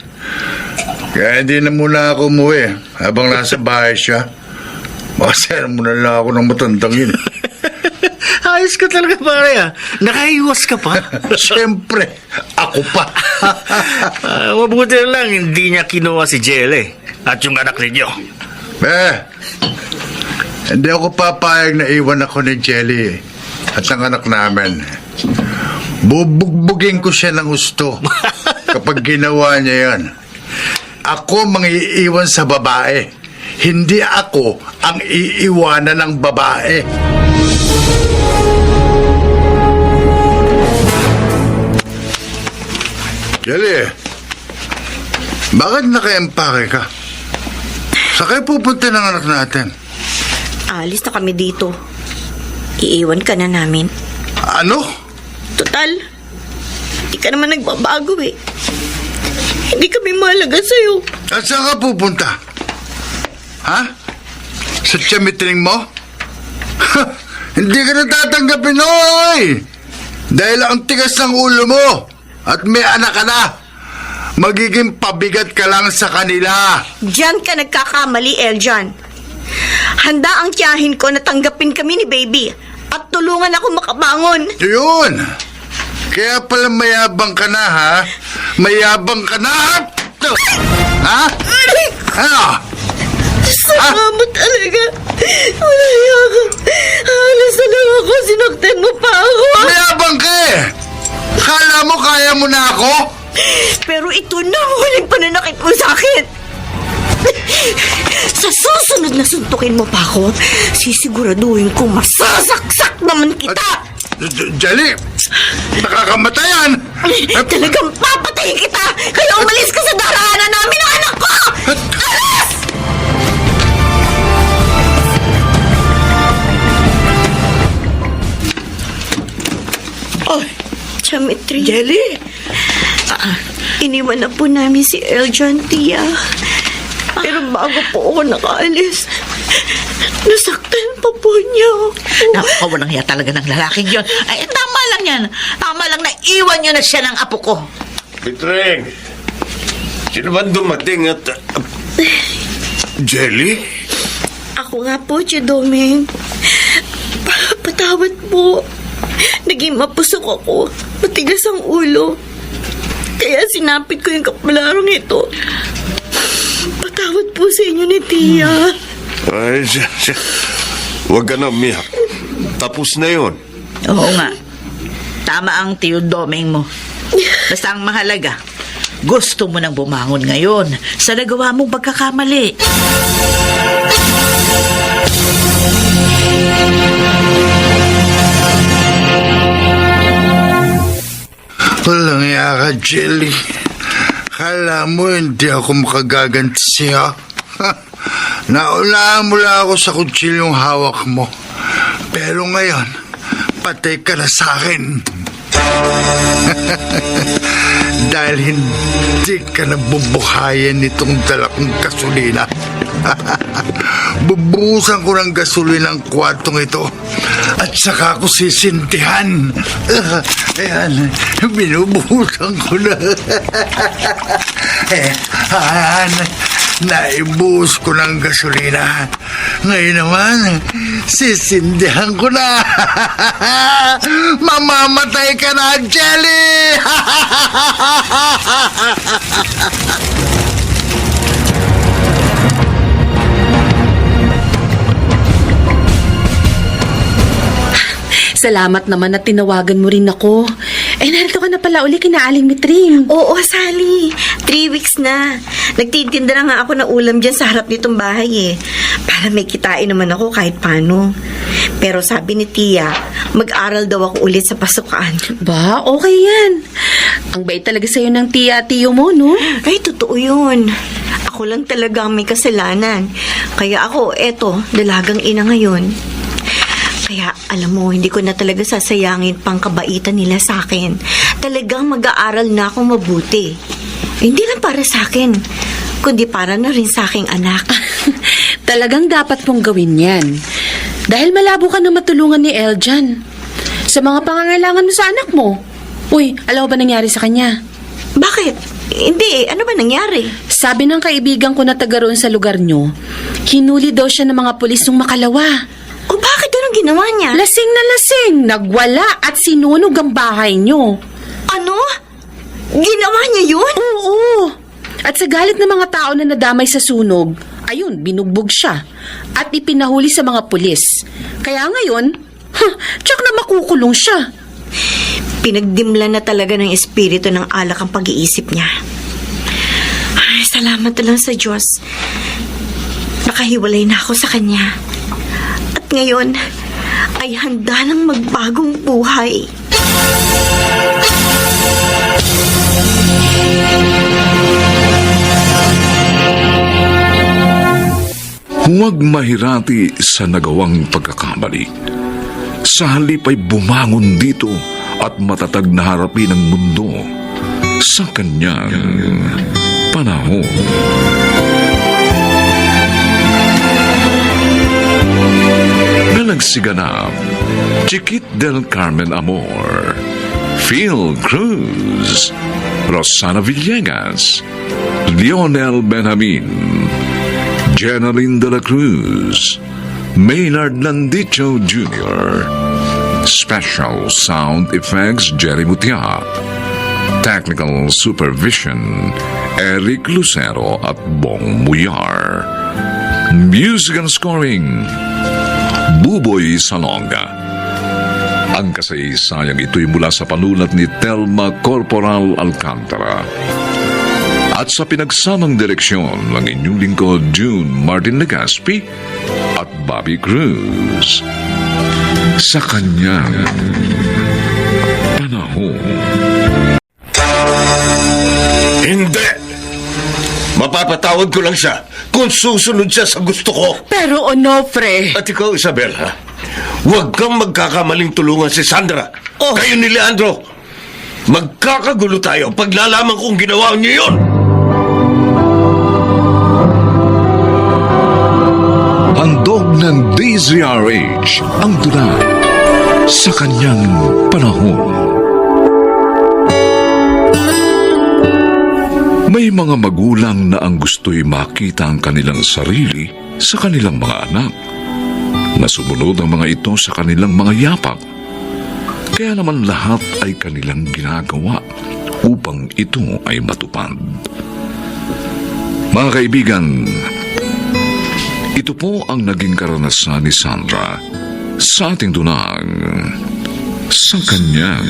Kaya hindi na muna ako umuwi habang nasa bahay siya. Masaya muna lang ako ng matandang yun. Ayos ka talaga, pare. Nakaiwas ka pa. Siyempre, ako pa. Mabuti na lang hindi niya kinuha si Jelly at yung anak ninyo. Hindi ako papayag na iwan ako ni Jelly at ang anak namin. Bubugbugin ko siya ng gusto kapag ginawa niya yan. Ako mangiiwan sa babae. Hindi ako ang iiwanan ng babae. Jelly, bakit naka-empake ka? Saan kayo pupunta ng anak natin? Alis na kami dito. Iiwan ka na namin. Ano? Total, hindi ka naman nagbabago eh. Hindi kami mahalaga sa'yo. At saan ka pupunta? Ha? Sa tiyamitring mo? Hindi ka na tatanggapin, oy! Dahil ang tigas ng ulo mo at may anak ka na. Magiging pabigat ka lang sa kanila. Diyan ka nagkakamali, Eljan. Handa ang tiyahin ko na tanggapin kami ni Baby at tulungan ako makabangon. Yun! Kaya pala mayabang ka na, ha? Mayabang ka na! Ha? Ano? Sama mo talaga. Wala ka. Halos na lang ako. Sinaktan mo pa ako. Mayabang ka eh! Kala mo kaya mo na ako? Pero ito na ang huling pananakit mo sa akin. Sa susunod na suntukin mo pa ako, sisiguraduhin kong masasaksak naman kita. Jali! Nakakamatay yan! Talagang papatayin kita! Kaya umalis ka sa daraanan namin ng anak ko! Alas! Oh, Chamitri, Jelly? iniwan na po namin si Eljan, Tia. Pero bago po ako nakaalis, nasaktan pa po niya ako. Napakawalang hiya talaga ng lalaking yon. Ay, tama lang yan. Tama lang na iwan nyo na siya ng apo ko. Pitreng, sino ba dumating at... Jelly? Ako nga po, Chidoming. Patawad po. Naging mapusok ako. Matigas ang ulo. Kaya sinapit ko yung kapalarong ito. Patawad po sa inyo ni Tia. Ay, huwag ka na umiyak. Tapos na yun. Oo nga. Tama ang tiyudoming mo. Basta ang mahalaga, gusto mo nang bumangon ngayon sa nagawa mong pagkakamali. Walang iya ka, Jelly. Kala mo hindi ako makagaganti siya. Naunahan mo lang ako sa kutsilyong hawak mo. Pero ngayon, patay ka na sa akin. Dahil hindi ka nabubuhayan nitong dala kong gasolina. Bubuhusan ko ng gasolina ang kwartong ito at saka ko sisintihan. Ayan, binubuhusan ko na. Naibuhos ko ng gasolina. Ngayon naman, sisindihan ko na. Mamamatay ka na, Jelly! Salamat naman na tinawagan mo rin ako. Narito ka na pala uli kina Aling Mitring. Oo, Sally. 3 weeks na. Nagtitinda na nga ako ng ulam dyan sa harap nitong bahay eh. Para may kitain naman ako kahit paano. Pero sabi ni Tia, mag-aral daw ako ulit sa pasukan. Ba, okay yan. Ang bait talaga sa'yo ng tiyo mo, no? Ay, totoo yun. Ako lang talaga ang may kasalanan. Kaya ako, eto, dalagang ina ngayon. Kaya, alam mo, hindi ko na talaga sasayangin pang kabaitan nila sa akin. Talagang mag-aaral na akong mabuti. Hindi lang para sa akin, kundi para na rin sa aking anak. Talagang dapat mong gawin yan. Dahil malabo ka na matulungan ni Eljan sa mga pangangailangan mo sa anak mo. Uy, alam mo ba nangyari sa kanya? Bakit? Hindi, ano ba nangyari? Sabi ng kaibigan ko na taga roon sa lugar nyo, hinuli daw siya ng mga pulis nung Makalawa. O bakit anong ginawa niya? Lasing na lasing, nagwala at sinunog ang bahay nyo. Ano? Ginawa niya yun? Oo. At sa galit ng mga tao na nadamay sa sunog, ayun, binugbog siya at ipinahuli sa mga pulis. Kaya ngayon, tsak na makukulong siya. Pinagdimla na talaga ng espiritu ng alak ang pag-iisip niya. Ay, salamat na lang sa Diyos. Nakahiwalay na ako sa kanya. At ngayon, ay handa ng magbagong buhay. Huwag mahirati sa nagawang pagkakamali. Sa halip ay bumangon dito at matatag na harapin ang mundo sa kanyang panahon. Na nagsiganap, Chiquit del Carmen Amor, Phil Cruz, Rosana Villegas, Lionel Benjamin, Jenaline de la Cruz, Maynard Landicho Jr., Special Sound Effects Jerry Mutia, Technical Supervision Eric Lucero at Bong Muyar, Music and Scoring Buboy Salonga. Ang kasaysayang ito'y mula sa panulat ni Telma Corporal Alcantara at sa pinagsamang direksyon ng inyong lingkod June Martin Legaspi at Bobby Cruz. Sa kanyang panahon. Hindi! Mapapatawad ko lang siya kung susunod siya sa gusto ko. Pero Onofre... At ikaw, Isabel, ha? Huwag kang magkakamaling tulungan si Sandra. Kayo ni Leandro. Magkakagulo tayo pag nalaman kong ginawa niyo yun. Handog ng DZRH ang tula sa kanyang panahon. May mga magulang na ang gusto'y makita ang kanilang sarili sa kanilang mga anak. Nasumunod ang mga ito sa kanilang mga yapak. Kaya naman lahat ay kanilang ginagawa upang ito ay matupad. Mga kaibigan, ito po ang naging karanasan ni Sandra sa ating tunang sa kanyang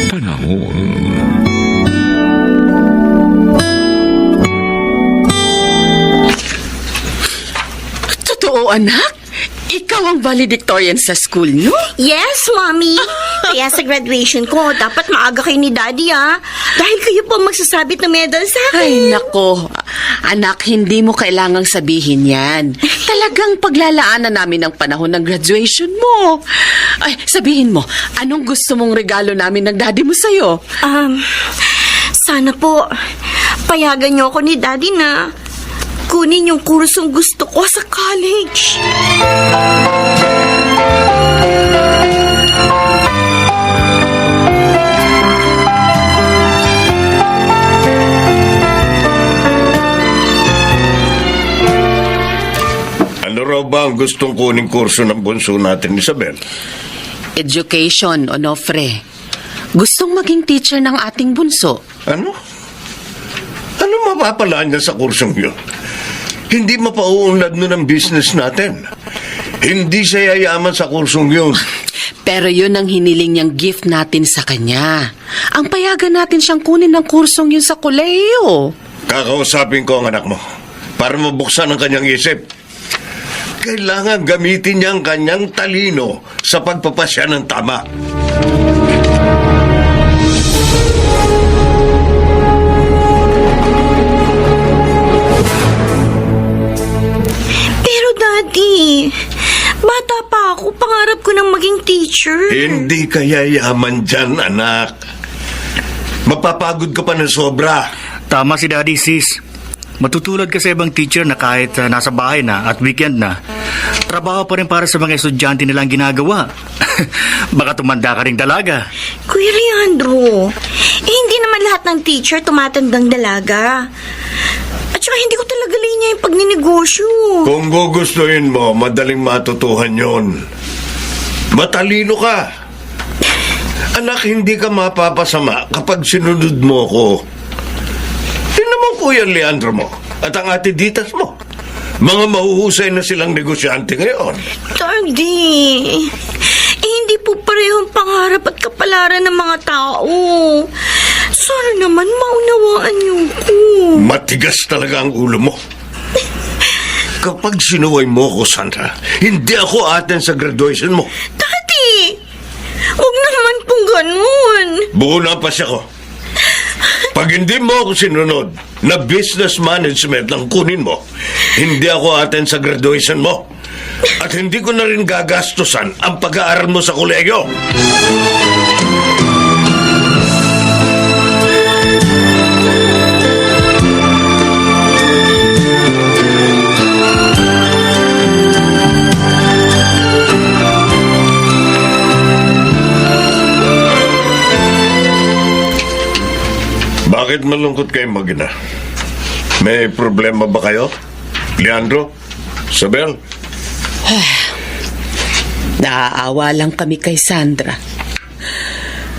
panahon. Totoo, anak? Ikaw ang valedictorian sa school, no? Yes, Mommy. Kaya sa graduation ko, dapat maaga kayo ni Daddy, dahil kayo po magsasabit ng medal sa akin. Ay, nako. Anak, hindi mo kailangang sabihin yan. Talagang paglalaanan namin ang panahon ng graduation mo. Ay, sabihin mo, anong gusto mong regalo namin ng daddy mo sa'yo? Sana po, payagan niyo ako ni Daddy na kunin yung kursong gusto ko sa college. Ano raw ba ang gustong kuning kurso ng bunso natin, Isabel? Education, Onofre. Gustong maging teacher ng ating bunso. Ano? Ano mapapalaan niya sa kursong yun? Hindi mapauunlad nun ang business natin. Hindi siya yayaman sa kursong yun. Pero yun ang hiniling niyang gift natin sa kanya. Ang payagan natin siyang kunin ng kursong yun sa kolehiyo. Kakausapin ko ang anak mo para mabuksan ang kanyang isip. Kailangan gamitin niya ang kanyang talino sa pagpapasya ng tama. Pero Daddy, bata pa ako, pangarap ko ng maging teacher. Hindi ka yayaman dyan, anak. Mapapagod ka pa ng sobra. Tama si Daddy, sis. Matutulad ka sa ibang teacher na kahit nasa bahay na at weekend na, trabaho pa rin para sa mga estudyante nilang ginagawa. Baka tumanda ka ring dalaga. Kuya Leandro, hindi naman lahat ng teacher tumatandang dalaga. At saka hindi ko talaga linya yung pagninegosyo. Kung gugustuhin mo, madaling matutuhan yon. Matalino ka. Anak, hindi ka mapapasama kapag sinunod mo ko. Tingnan mo Kuya Leandro mo at ang ate Ditas mo. Mga mahuhusay na silang negosyante ngayon. Daddy, hindi po parehong pangarap at kapalaran ng mga tao. Sana naman maunawaan niyo ko. Matigas talaga ang ulo mo. Kapag sinuway mo ko, Sandra, hindi ako aten sa graduation mo. Daddy, huwag naman pong ganun. Buo na pa siya ko. Pag hindi mo ako sinunod na business management lang kunin mo, hindi ako aten sa graduation mo. At hindi ko na rin gagastusan ang pag-aaral mo sa kolegyo. Bakit malungkot kayo mag-ina? May problema ba kayo? Leandro? Isabel? Naaawa lang kami kay Sandra.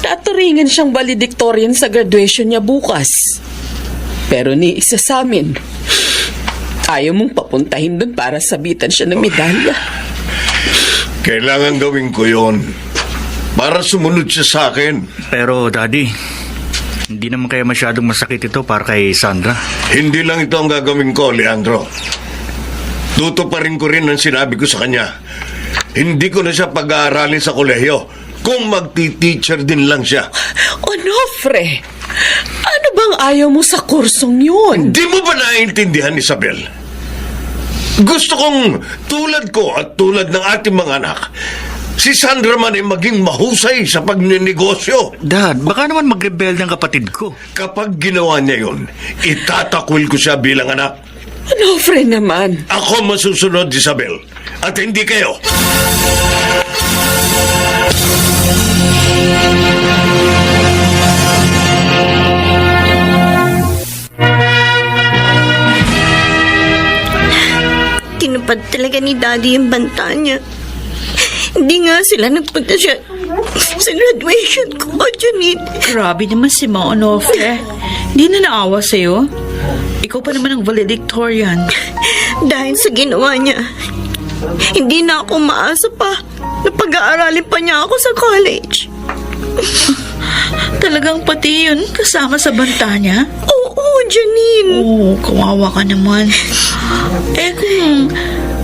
Taturingan siyang valedictorian sa graduation niya bukas. Pero ni isa sa amin, ayaw mong papuntahin doon para sabitan siya ng medalya. Kailangan gawin ko yon para sumunod siya sa akin. Pero, Daddy, hindi naman kaya masyadong masakit ito para kay Sandra. Hindi lang ito ang gagawin ko, Leandro. Tutuparin ko rin ang sinabi ko sa kanya. Hindi ko na siya pag-aaralin sa kolehiyo kung magti-teacher din lang siya. Onofre, ano bang ayaw mo sa kursong yun? Hindi mo ba naiintindihan, Isabel? Gusto kong tulad ko at tulad ng ating mga anak, si Sandra man ay maging mahusay sa pagninegosyo. Dad, baka naman magrebelde ang kapatid ko. Kapag ginawa niya yun, itatakwil ko siya bilang anak. Onofre naman. Ako masusunod, Isabel, at hindi kayo. Tinupad talaga ni Daddy yung banta niya. Hindi nga sila nagpunta siya sa graduation ko, Janine. Grabe naman si Ma Onofre. Hindi na naawa sa'yo. Ikaw pa naman ang valedictorian. Dahil sa ginawa niya, hindi na ako maasa pa na pag-aaralin pa niya ako sa college. Talagang pati yun kasama sa banta niya? Oo, Janine. Oo, kawawa ka naman. Eh kung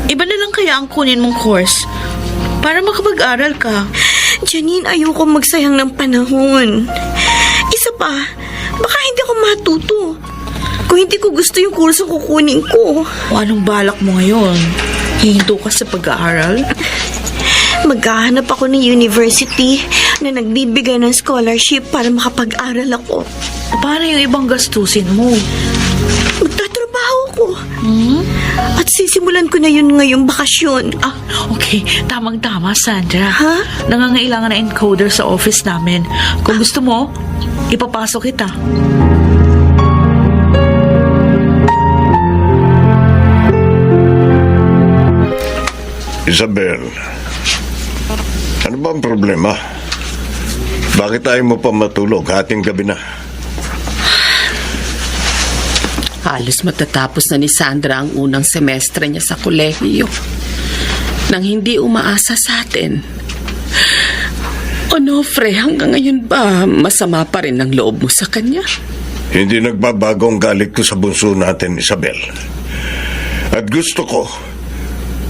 iba na lang kaya ang kunin mong course para makapag-aral ka. Janine, ayoko magsayang ng panahon. Isa pa, baka hindi ako matuto. Kung hindi ko gusto yung kurso kukunin ko. O anong balak mo ngayon? Hihinto ka sa pag-aaral? Maghahanap ako ng university na nagbibigay ng scholarship para makapag-aral ako. Paano yung ibang gastusin mo? Magtatrabaho ko. At sisimulan ko na yun ngayong bakasyon. Ah, okay. Tamang-tama, Sandra. Ha? Nangangailangan na encoder sa office namin. Kung gusto mo, ipapasok kita. Isabel, ano ba ang problema? Bakit tayo mo pa matulog? Hating gabi na. Halos matatapos na ni Sandra ang unang semestre niya sa kolehiyo. Nang hindi umaasa sa atin. Onofre, hanggang ngayon ba masama pa rin ang loob mo sa kanya? Hindi nagbabago ang galit ko sa bunso natin, Isabel. At gusto ko,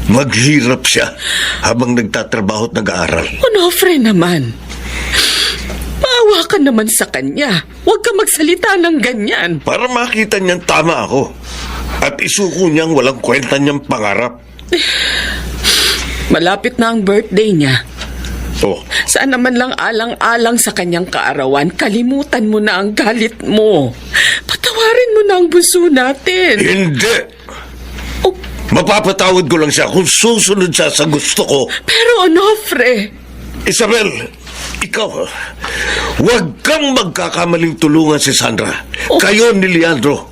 maghirap siya habang nagtatrabaho at nag-aaral. Onofre naman. Maawa ka naman sa kanya. Huwag ka magsalita ng ganyan. Para makita niyang tama ako. At isuko niyang walang kwenta niyang pangarap. Malapit na ang birthday niya. Oh, Saan naman lang alang-alang sa kanyang kaarawan, kalimutan mo na ang galit mo. Patawarin mo na ang bunso natin. hindi! Oh, Mapapatawad ko lang siya kung susunod siya sa gusto ko. pero Onofre, Isabel, ikaw, huwag kang magkakamaling tulungan si Sandra. Kayo ni Leandro.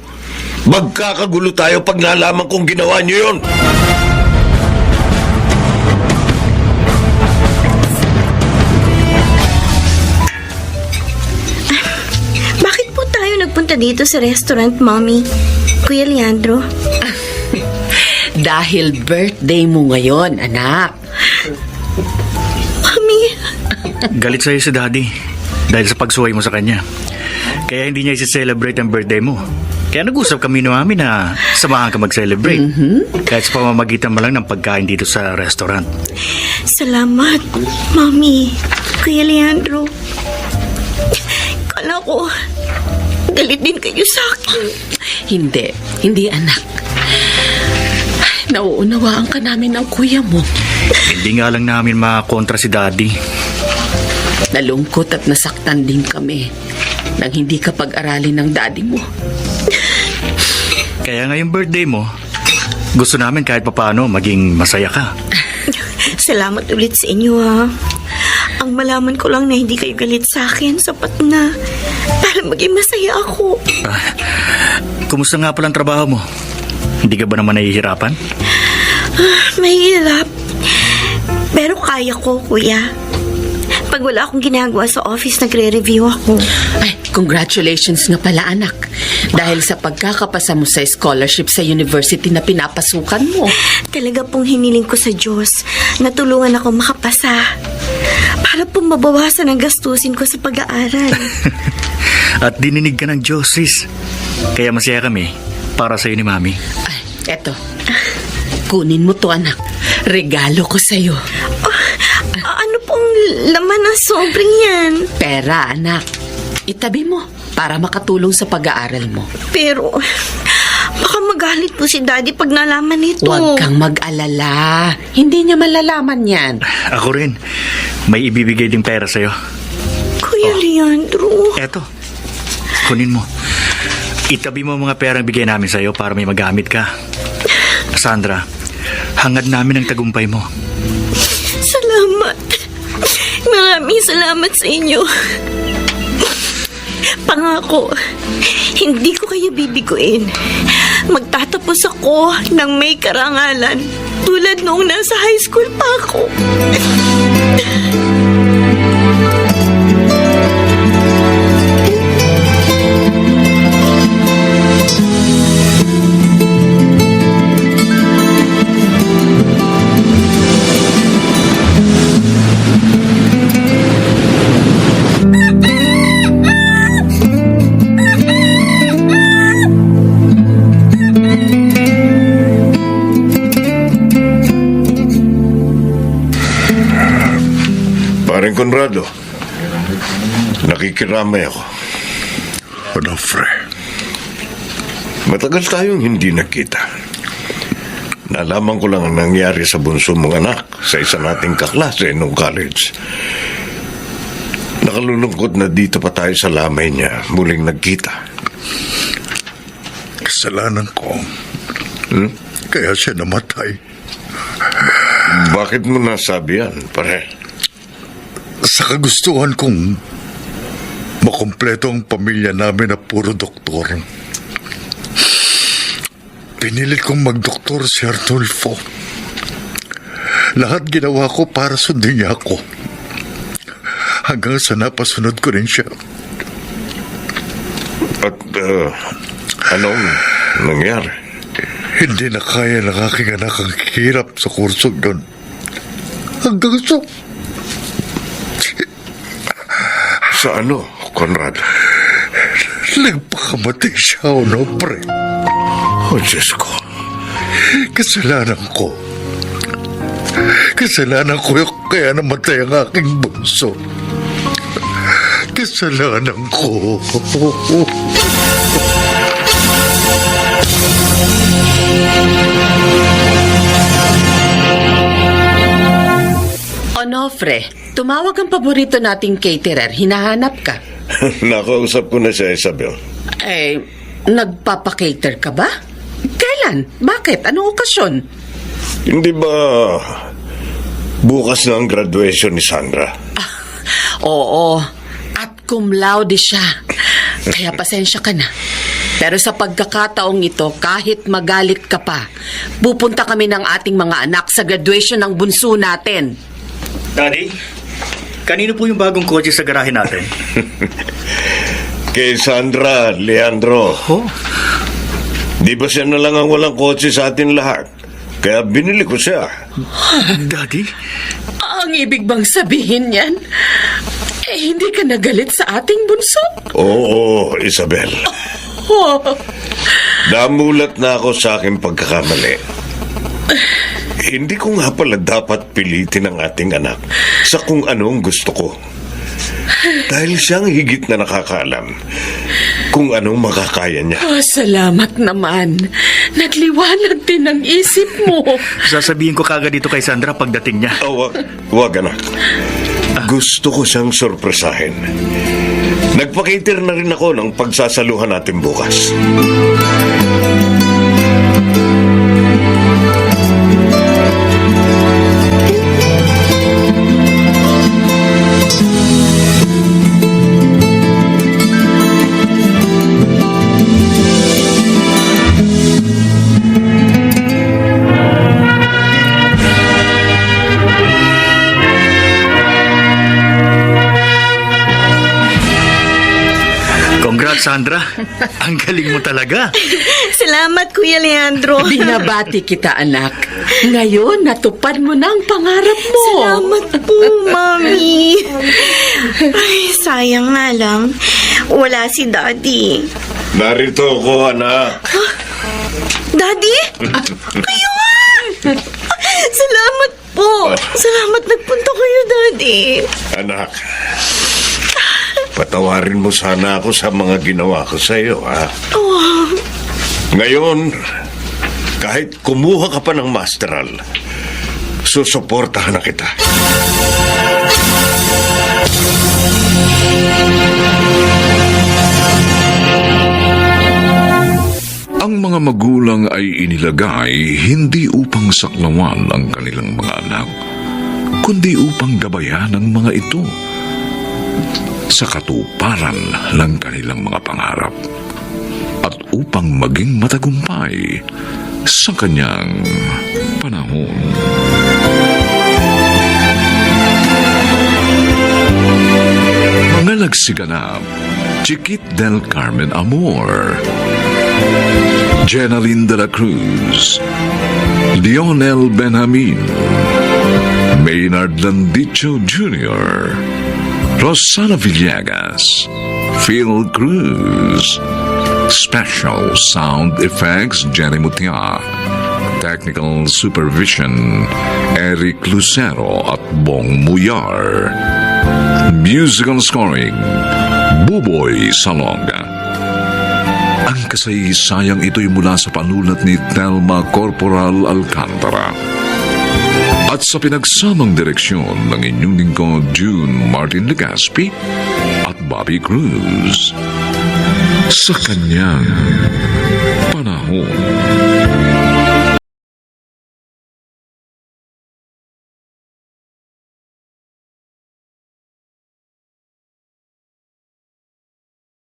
Magkakagulo tayo pag nalaman kong ginawa niyo yun. Bakit po tayo nagpunta dito sa restaurant, Mommy? Kuya Leandro? dahil birthday mo ngayon, anak. Mommy? Galit sa'yo si Daddy dahil sa pagsuway mo sa kanya. Kaya hindi niya isi-celebrate ang birthday mo. Kaya nag-usap kami ni Mami na samahan ka mag-celebrate. Kahit sa pamamagitan mo lang ng pagkain dito sa restaurant. Salamat, Mommy. Kuya Leandro. Kala ko, galit din kayo sa akin. Hindi anak. Nauunawaan ka namin ng kuya mo. Hindi nga lang namin makontra si Daddy. Nalungkot at nasaktan din kami nang hindi ka pag-aralin ng daddy mo. Kaya ngayong birthday mo, gusto namin kahit papaano maging masaya ka. Salamat ulit sa inyo, ha. Ang malaman ko lang na hindi kayo galit sa akin, sapat na para maging masaya ako. Kumusta nga pala ang trabaho mo? Hindi ka ba naman nahihirapan? Mahirap. Pero kaya ko, kuya. Pag wala akong ginagawa sa office, nagre-review ako. Ay, congratulations nga pala anak. Dahil sa pagkakapasa mo sa scholarship sa university na pinapasukan mo. Talaga pong hiniling ko sa Diyos na tulungan ako makapasa. Para pong mabawasan ang gastusin ko sa pag-aaral. At dininig ka ng Diyos, sis. Kaya masaya kami para sa'yo ni Mami. Ay, eto. Kunin mo to anak. Regalo ko sa'yo. Ano pong laman ng sobrang yan? Pera anak. Itabi mo para makatulong sa pag-aaral mo. Pero, baka magalit po si Daddy pag nalaman nito. Huwag kang mag-alala. Hindi niya malalaman yan. Ako rin. May ibibigay ding pera sa'yo. Kuya Leandro. Eto. Kunin mo. Itabi mo ang mga perang bigay namin sa'yo para may magamit ka. Sandra, hangad namin ang tagumpay mo. Salamat. Maraming salamat sa inyo. Pangako, hindi ko kayo bibiguin. Magtatapos ako ng may karangalan tulad noong nasa high school pa ako. Paring Conrado, nakikiramay ako. Onofre, Matagal tayong hindi nakita. Nalaman ko lang ang nangyari sa bunso mong anak sa isa nating kaklase nung college. Nakalulungkot na dito pa tayo sa lamay niya muling nagkita. kasalanan ko. Kaya siya namatay. Bakit mo nasabi yan, pare? Sa kagustuhan kong makumpleto ang pamilya namin na puro doktor. Pinilit kong magdoktor si Arnulfo. Lahat ginawa ko para sundin niya ako. Hanggang sa napasunod ko rin siya. At anong nangyari? Hindi na kaya ng aking anak ang hirap sa kursong yun. Hanggang sa... Sa ano, Conrad? Nagpakamatay siya, Onofre. Oh, Diyos ko. Kasalanan ko. Kasalanan ko kaya namatay ang aking bunso. Kasalanan ko. Onofre, tumawag ang paborito nating caterer. Hinahanap ka. Nakausap ko na siya, Isabel. Eh, nagpapakater ka ba? Kailan? Bakit? Anong okasyon? Hindi ba bukas na ang graduation ni Sandra? Oo, at cum laude siya. Kaya pasensya ka na. Pero sa pagkakataong ito, kahit magalit ka pa, pupunta kami ng ating mga anak sa graduation ng bunso natin. Daddy, kanino po yung bagong kotse sa garahe natin? Kay Sandra, Leandro. Oh, Di ba siya na lang ang walang kotse sa atin lahat? Kaya binili ko siya. Daddy? Ang ibig bang sabihin yan? Eh, hindi ka nagalit sa ating bunso? Oo, Isabel. Oh. Namulat na ako sa aking pagkakamali. Hindi ko nga pala dapat pilitin ang ating anak sa kung anong gusto ko. Dahil siyang higit na nakakaalam kung anong makakaya niya. Oh, salamat naman. Nagliwanag din ang isip mo. Sasabihin ko kagad dito kay Sandra pagdating niya. Oh, wag anak. Gusto ko siyang sorpresahin. Nagpakater na rin ako ng pagsasaluhan natin bukas. Congrats, Sandra. Ang galing mo talaga. Salamat, Kuya Leandro. Binabati kita, anak. Ngayon, natupad mo na ang pangarap mo. Salamat po, Mami. Ay, sayang nga lang. Wala si Daddy. Narito ako, anak. Daddy? Kayo nga! Salamat po. Salamat nagpunta kayo, Daddy. Anak, patawarin mo sana ako sa mga ginawa ko sa iyo, ha? Oh, Ngayon, kahit kumuha ka pa ng masteral, susuportahan na kita. Ang mga magulang ay inilagay hindi upang saklawan ang kanilang mga anak, kundi upang gabayan ang mga ito sa katuparan ng kanilang mga pangarap at upang maging matagumpay sa kanyang panahon. Mga nagsiganap, Chiquit del Carmen Amor, Jenaline de la Cruz, Lionel Benjamin, Maynard Landicho Jr., Rosana Villegas, Phil Cruz, Special Sound Effects Jenny Mutia, Technical Supervision Eric Lucero at Bong Muyar, Musical Scoring Buboy Salonga. Ang kasaysayang ito'y mula sa panulat ni Telma Corporal Alcantara at sa pinagsamang direksyon ng inyong lingkod June Martin Legaspi at Bobby Cruz. Sa kanyang panahon.